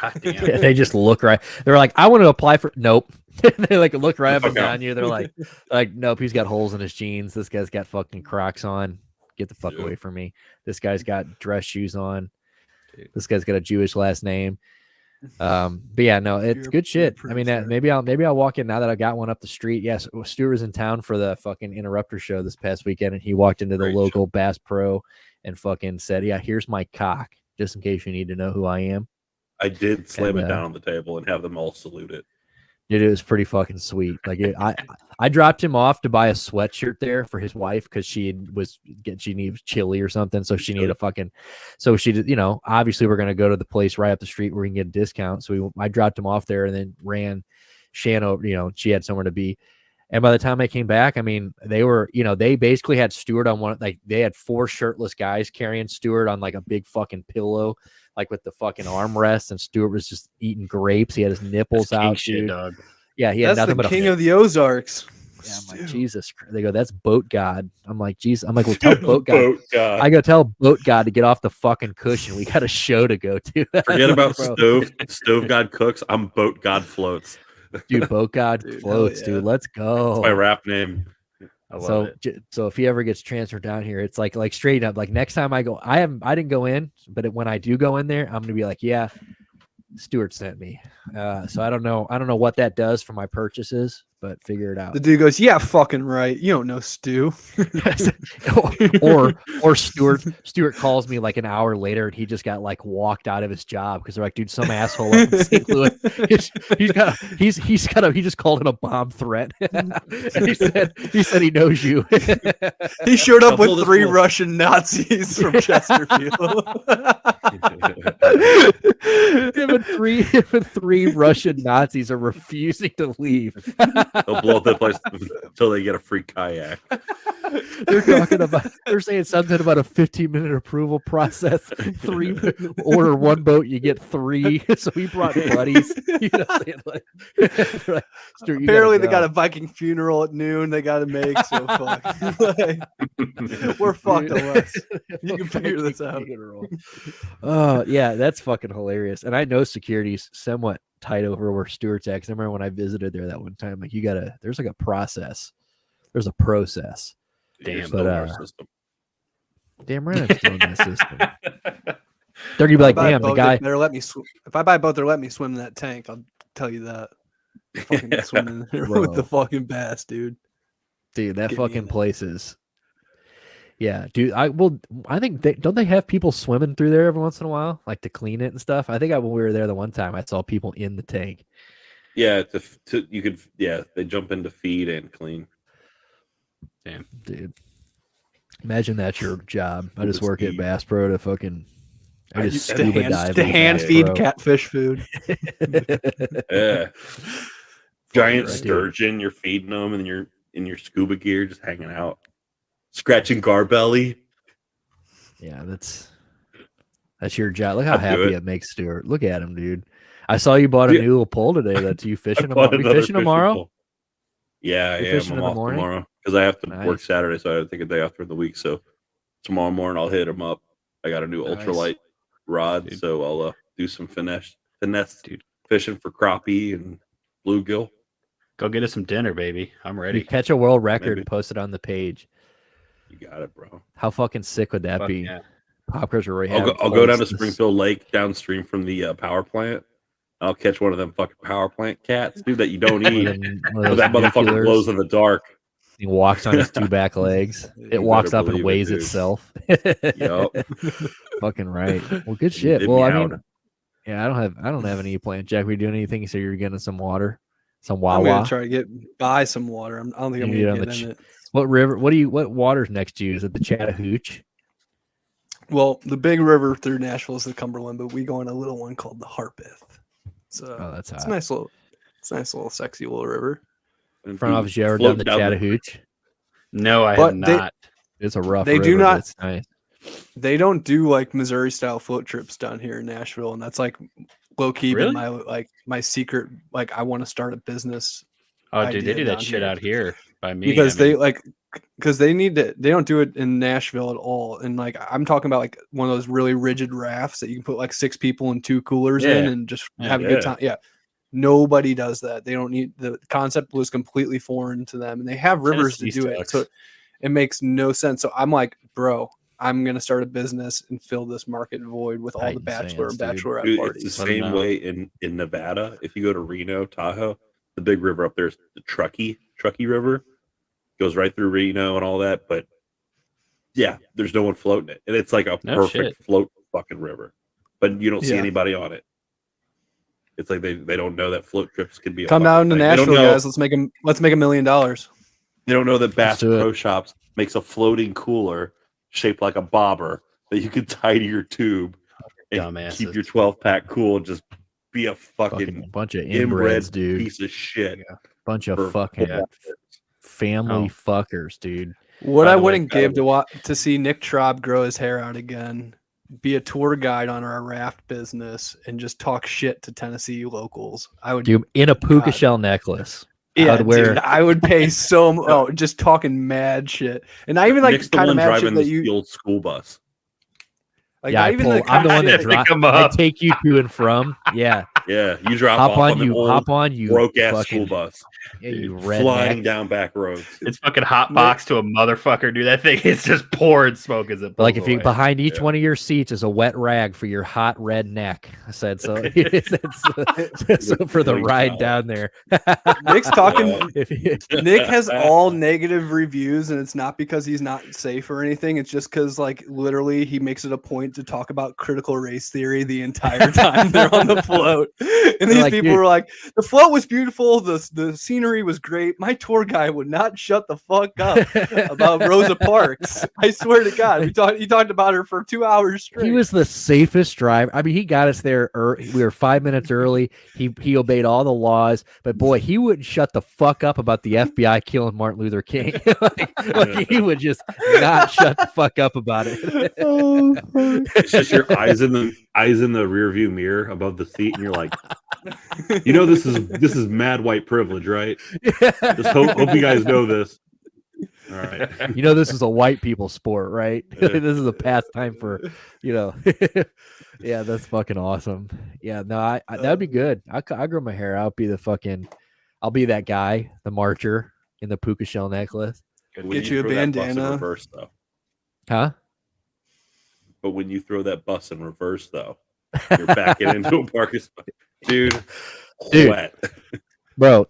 God damn. Yeah, they just look right. They're like, I want to apply for. Nope. They like look right up and Fuck out. down you. They're like, nope. He's got holes in his jeans. This guy's got fucking Crocs on. get the fuck Yeah. away from me. This guy's got dress shoes on. This guy's got a Jewish last name. But yeah, no, it's good shit. I mean, maybe I'll walk in now that I got one up the street. Yes, Stuart was in town for the fucking Interrupter show this past weekend, and he walked into the Great local Bass Pro and fucking said, "Yeah, here's my cock, just in case you need to know who I am." I did slam And, it down on the table and have them all salute it. Dude, it was pretty fucking sweet. Like I dropped him off to buy a sweatshirt there for his wife because she needed chili or something, so she needed a fucking. So she did, obviously we're gonna go to the place right up the street where we can get a discount. So I dropped him off there and then ran Shan over. She had somewhere to be, and by the time I came back, I mean they were, they basically had Stuart on one. Like they had 4 shirtless guys carrying Stuart on like a big fucking pillow, like with the fucking armrest, and Stuart was just eating grapes. He had his nipples out, shit, dude. dog. Yeah, he had That's nothing the but king a. of the Ozarks. Yeah, I'm like, Jesus. They go, that's Boat God. I'm like, Jesus. I'm like, well, tell Boat God. Boat God. I go tell Boat God to get off the fucking cushion. We got a show to go to. Forget about Bro. Stove God cooks. I'm Boat God floats. Dude, Boat God Dude, floats, hell yeah. dude. Let's go. That's my rap name. I love it. So if he ever gets transferred down here, it's like straight up. Like next time I go, I didn't go in, but when I do go in there, I'm gonna be like, yeah, Stuart sent me. So I don't know what that does for my purchases, but figure it out. The dude goes, yeah, fucking right. You don't know Stu. or Stuart calls me like an hour later and he just got like walked out of his job because they're like, dude, some asshole up in St. Louis, he just called him a bomb threat. he said he knows you. He showed up Couple with this 3 one. Russian Nazis from Chesterfield. Him and three Russian Nazis are refusing to leave. They'll blow up the place until they get a free kayak. They're saying something about a 15-minute approval process. 3 order 1 boat, you get 3. So he brought buddies. Like, Stuart, Apparently, they got a Viking funeral at noon. They got to make so fuck. We're fucked unless you can figure this out. Oh yeah, that's fucking hilarious. And I know security's somewhat tight over where Stuart's at. 'Cause I remember when I visited there that one time, like there's like a process. There's a process. Damn, But, system. Damn right, I'm still in that system. They're gonna be like, damn, the guy. Better let me swim. If I buy a boat, they'll let me swim in that tank. I'll tell you that. Fucking swim in there Bro. with the fucking bass, dude. Dude, that Get me in fucking it. place is. Yeah, dude. I think don't they have people swimming through there every once in a while, like to clean it and stuff? I think when we were there the one time, I saw people in the tank. Yeah, they jump in to feed and clean. Damn. Dude, imagine that's your job. I just Scuba work at ski. Bass Pro to fucking. I just To scuba dive. To with hand Bass feed Pro. catfish food. Yeah. Giant Right, dude. sturgeon, you're feeding them, and you're in your scuba gear, just hanging out, scratching garbelly. Yeah, that's your job. Look how I'd do happy it. it makes Stuart. Look at him, dude. I saw you bought a Dude, new little pole today. That's you I fishing bought tomorrow. We another fishing fishing tomorrow? pole. Yeah, I You am. fishing I'm in the off morning? tomorrow because I have to Nice. work Saturday, so I take a day off during the week. So tomorrow morning I'll hit him up. I got a new Nice. ultralight rod, Dude. so I'll do some finesse Dude. fishing for crappie and bluegill. Go get us some dinner, baby. I'm You ready. catch a world record Maybe. and post it on the page. You got it, bro. How fucking sick would that Fuck be? yeah. Popcars are I'll go down to Springfield Lake downstream from the power plant. I'll catch one of them fucking power plant cats, dude, that you don't eat. That motherfucker glows in the dark. He walks on his 2 back legs. You It walks better up and believe it, weighs dude. itself. Yup. Fucking right. Well, good shit. It Well, I meowed. mean, yeah, I don't have any plans. Jack, we doing anything? So you're getting some water, some I'm Wawa. gonna try to buy some water. I don't think I'm You gonna get on get the in it. What river? What water's next to you? Is it the Chattahoochee? Well, the big river through Nashville is the Cumberland, but we go on a little one called the Harper. Oh, that's it's hot. a nice little, sexy little river. And Front dude, office, you ever float done the down Chattahoochee? No, I But have they- not. It's a rough. They river, do but not- It's nice. They don't do like Missouri style float trips down here in Nashville, and that's like low key Really? been my secret. Like I want to start a business Oh, dude, they idea do that down shit here. out here by me. because I mean, they need to. They don't do it in Nashville at all, and like I'm talking about like one of those really rigid rafts that you can put like 6 people and 2 coolers in Yeah. and just Yeah. have a good time. Yeah. Nobody does that. They don't need the concept was completely foreign to them, and they have rivers Tennessee to do it. sucks. So it makes no sense. So I'm like bro, I'm gonna start a business and fill this market void with all the Titans bachelor fans, and dude. bachelorette Dude, parties. it's the same way in Nevada. If you go to Reno, Tahoe, the big river up there is the Truckee River. Goes right through Reno and all that, but yeah, there's no one floating it. And it's like a No perfect shit. float fucking river. But you don't see Yeah. anybody on it. It's like they don't know that float trips can be a Come fucking down to thing. They don't Nashville, know- guys. Let's make $1 million. They don't know that Bass do it. Pro Shops makes a floating cooler shaped like a bobber that you can tie to your tube and Dumbasses. keep your 12-pack cool and just be a Fucking fucking bunch of inbred inbreds, dude. piece of shit. Bunch of for- fucking Yeah. family Oh. fuckers, dude. What By I the way, wouldn't give to see Nick Traub grow his hair out again, be a tour guide on our raft business, and just talk shit to Tennessee locals. I would, Dude, in a puka God. shell necklace. yeah, I'd wear- dude, I would pay so just talking mad shit, and I even like Nick's the kind of one mad shit driving that the old school bus. like Yeah, not I even pull- the I'm kind the of one shit that that- drives. Pick 'em I up. take you to and from. Yeah. Yeah, you drop Hop off on the you. old Hop on you. broke ass fucking- school bus, Yeah, you flying redneck. down back roads. It's fucking hot box to a motherfucker, dude. That thing is just pouring smoke as it Like pulls if you away. behind each Yeah. one of your seats is a wet rag for your hot red neck. I said so. So for the Like, ride wow. down there. Nick's talking. Yeah. If you- Nick has all negative reviews, and it's not because he's not safe or anything. It's just because, like, literally, he makes it a point to talk about critical race theory the entire time they're on the float. And these like, people dude. were like, "The float was beautiful. The scenery was great. My tour guy would not shut the fuck up about Rosa Parks. I swear to God, he talked about her for 2 hours straight. He was the safest driver. I mean, he got us there. We were 5 minutes early. He obeyed all the laws, but boy, he wouldn't shut the fuck up about the FBI killing Martin Luther King. like he would just not shut the fuck up about it. It's just your eyes in the rear view mirror above the seat, and you're like, you know, this is mad white privilege, right? Just hope you guys know this. All right. You know, this is a white people sport, right? Yeah. This is a pastime for, yeah, that's fucking awesome. Yeah, no, I that'd be good. I grow my hair. I'll be that guy, the marcher in the puka shell necklace. When Get you a throw that bus in bandana. reverse, though. Huh? But when you throw that bus in reverse, though, you're backing into a parking spot, dude. Dude. Wet. Bro,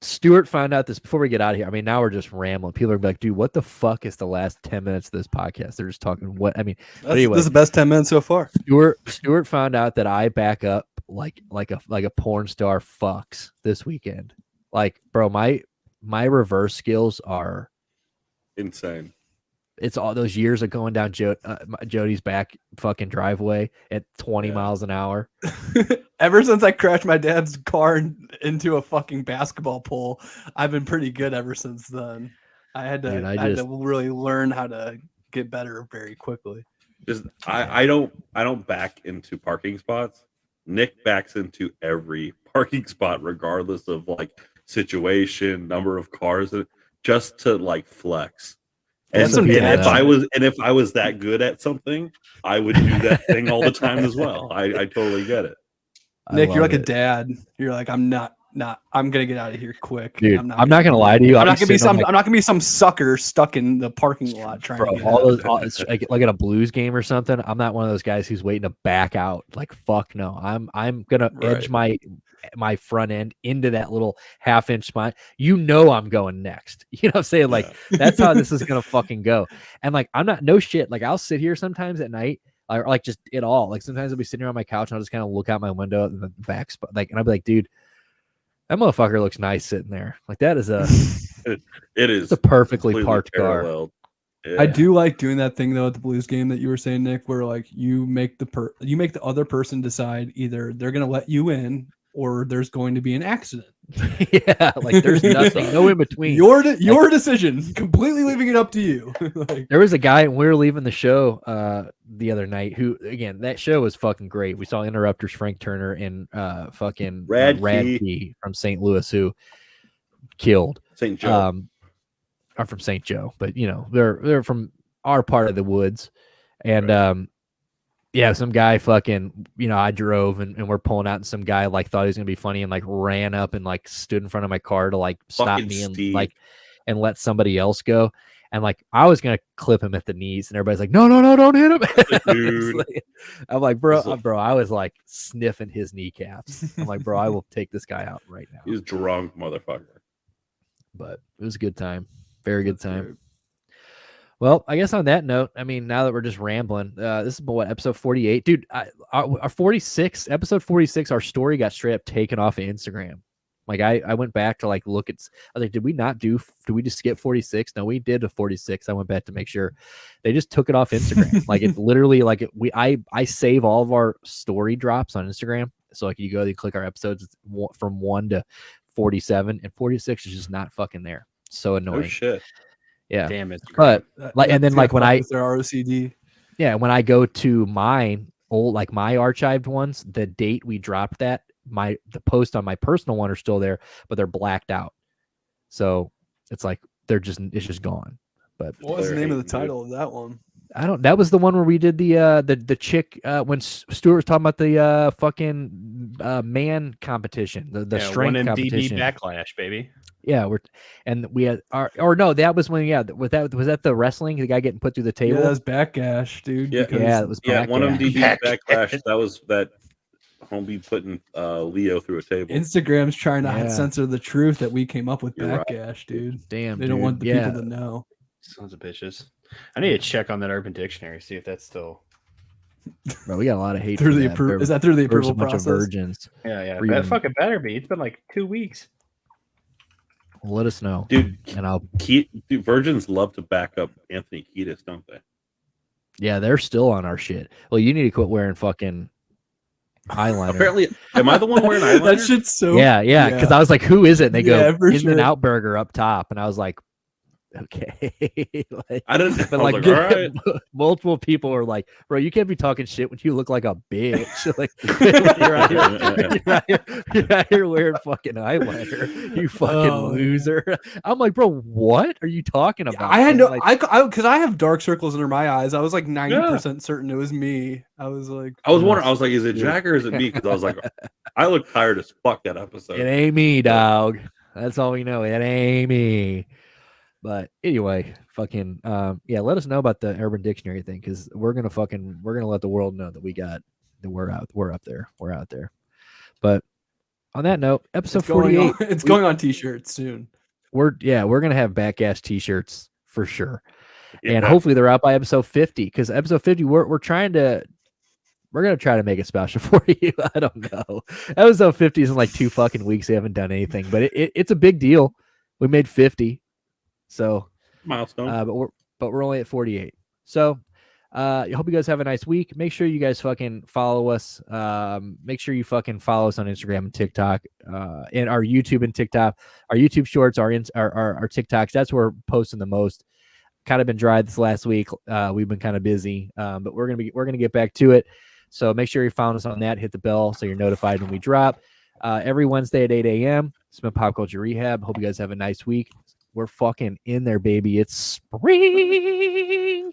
Stuart found out this before we get out of here. I mean, now we're just rambling. People are gonna be like, dude, what the fuck is the last 10 minutes of this podcast? They're just talking what I mean. Anyway. This is the best 10 minutes so far. Stuart found out that I back up like a porn star fucks this weekend. Like, bro, my reverse skills are Insane. it's all those years of going down Jody's back fucking driveway at 20 Yeah. miles an hour. Ever since I crashed my dad's car into a fucking basketball pole, I've been pretty good ever since then. I had to, Dude, I had to really learn how to get better very quickly. Just I don't back into parking spots. Nick backs into every parking spot, regardless of like situation, number of cars, just to like flex. And, That's some and dad if I was that good at something, I would do that thing all the time as well. I totally get it. I Nick, you're love like a it. dad. You're like, I'm not. I'm gonna get out of here quick. Dude. I'm I'm not gonna lie to you. I'm I'll not gonna be sitting on some. I'm not gonna be some sucker stuck in the parking lot trying Bro, to get all out. those, it's like at a Blues game or something. I'm not one of those guys who's waiting to back out. Like fuck no. I'm gonna edge my front end into that little half-inch spot. You know I'm going next. You know what I'm saying? Like that's how this is gonna fucking go. And like I'm not no shit. Like I'll sit here sometimes at night, or like just it all. Like sometimes I'll be sitting here on my couch and I'll just kind of look out my window in the back spot. Like and I'll be like, dude, that motherfucker looks nice sitting there. Like that is It is it's a perfectly completely parked car. paralleled. Yeah. I do like doing that thing though at the Blues game that you were saying, Nick, where like you make the other person decide either they're gonna let you in or there's going to be an accident. Yeah, like there's nothing, no in between. Your decision, completely leaving it up to you. Like, There was a guy when we were leaving the show the other night who, again, that show was fucking great. We saw Interrupters, Frank Turner, and fucking Rad Key from St. Louis who killed. St. Joe. Are from St. Joe, but you know they're from our part of the woods, and yeah, some guy fucking, I drove and we're pulling out and some guy like thought he was gonna be funny and like ran up and like stood in front of my car to like stop Fucking me and Steve. like and let somebody else go. And like I was gonna clip him at the knees, and everybody's like, no, don't hit him. Dude. I'm like, bro, I was like sniffing his kneecaps. I'm like, bro, I will take this guy out right now. He's drunk, motherfucker. But it was a good time. Very good time. Good. Well, I guess on that note, I mean, now that we're just rambling, this is what, episode 48, dude. Our 46, episode 46, our story got straight up taken off of Instagram. Like I went back to like look at. I was like, did we just skip 46? No, we did a 46. I went back to make sure. They just took it off Instagram. Like it's literally like I save all of our story drops on Instagram. So like you go, you click our episodes from 1 to 47, and 46 is just not fucking there. So annoying. Oh shit. Yeah. Damn it. But like, and then like when I their ROCD. Yeah, when I go to mine old like my archived ones, the date we dropped that. The post on my personal one are still there, but they're blacked out. So it's like it's just gone. But what was the name of the title of that one? That was the one where we did the chick when Stuart was talking about the fucking man competition, the strength competition. Backlash, baby. Yeah, we had that was when was that the wrestling, the guy getting put through the table? Yeah, that was Backgash, dude. Yeah, it was one of MDB's Backlash. That was that homie putting Leo through a table. Instagram's trying to censor the truth that we came up with. You're Backgash, right. dude. Damn, they don't want the people to know. Sons of bitches. I need to check on that Urban Dictionary, see if that's still. Bro, we got a lot of hate through the approval. Is that through the approval process? A bunch of virgins. Yeah. That fucking better be. It's been like 2 weeks. Well, let us know, dude. And virgins love to back up Anthony Kiedis, don't they? Yeah, they're still on our shit. Well, you need to quit wearing fucking eyeliner. Apparently, am I the one wearing eyeliner? That shit's so. Yeah. Because I was like, who is it? And they go In-N-Out sure. Burger up top, and I was like, okay. Like, I didn't. But I like, all right. multiple people are like, bro, you can't be talking shit when you look like a bitch. Like you're out here wearing fucking eyeliner, you fucking loser. I'm like, bro, what are you talking about? I had no, because I have dark circles under my eyes. I was like 90% certain it was me. I was like, I was wondering. I was like, is it Jack or is it me? Because I was like, I look tired as fuck that episode. It ain't me, dog. That's all we know. It ain't me. But anyway, fucking let us know about the Urban Dictionary thing, because we're gonna let the world know that we're up there. But on that note, episode 48. It's going on t-shirts soon. We're gonna have Backass t-shirts for sure. Yeah. And hopefully they're out by episode 50, because episode 50 we're gonna try to make it special for you. I don't know. Episode 50 is in like 2 fucking weeks. We haven't done anything, but it's a big deal. We made 50. So milestone. But we're only at 48. So I hope you guys have a nice week. Make sure you guys fucking follow us. Make sure you fucking follow us on Instagram and TikTok, and our YouTube and TikTok. Our YouTube shorts are our TikToks. That's where we're posting the most. Kind of been dry this last week. We've been kind of busy, but we're gonna get back to it. So make sure you follow us on that. Hit the bell so you're notified when we drop. Every Wednesday at 8 a.m. It's been Pop Culture Rehab. Hope you guys have a nice week. We're fucking in there, baby. It's spring.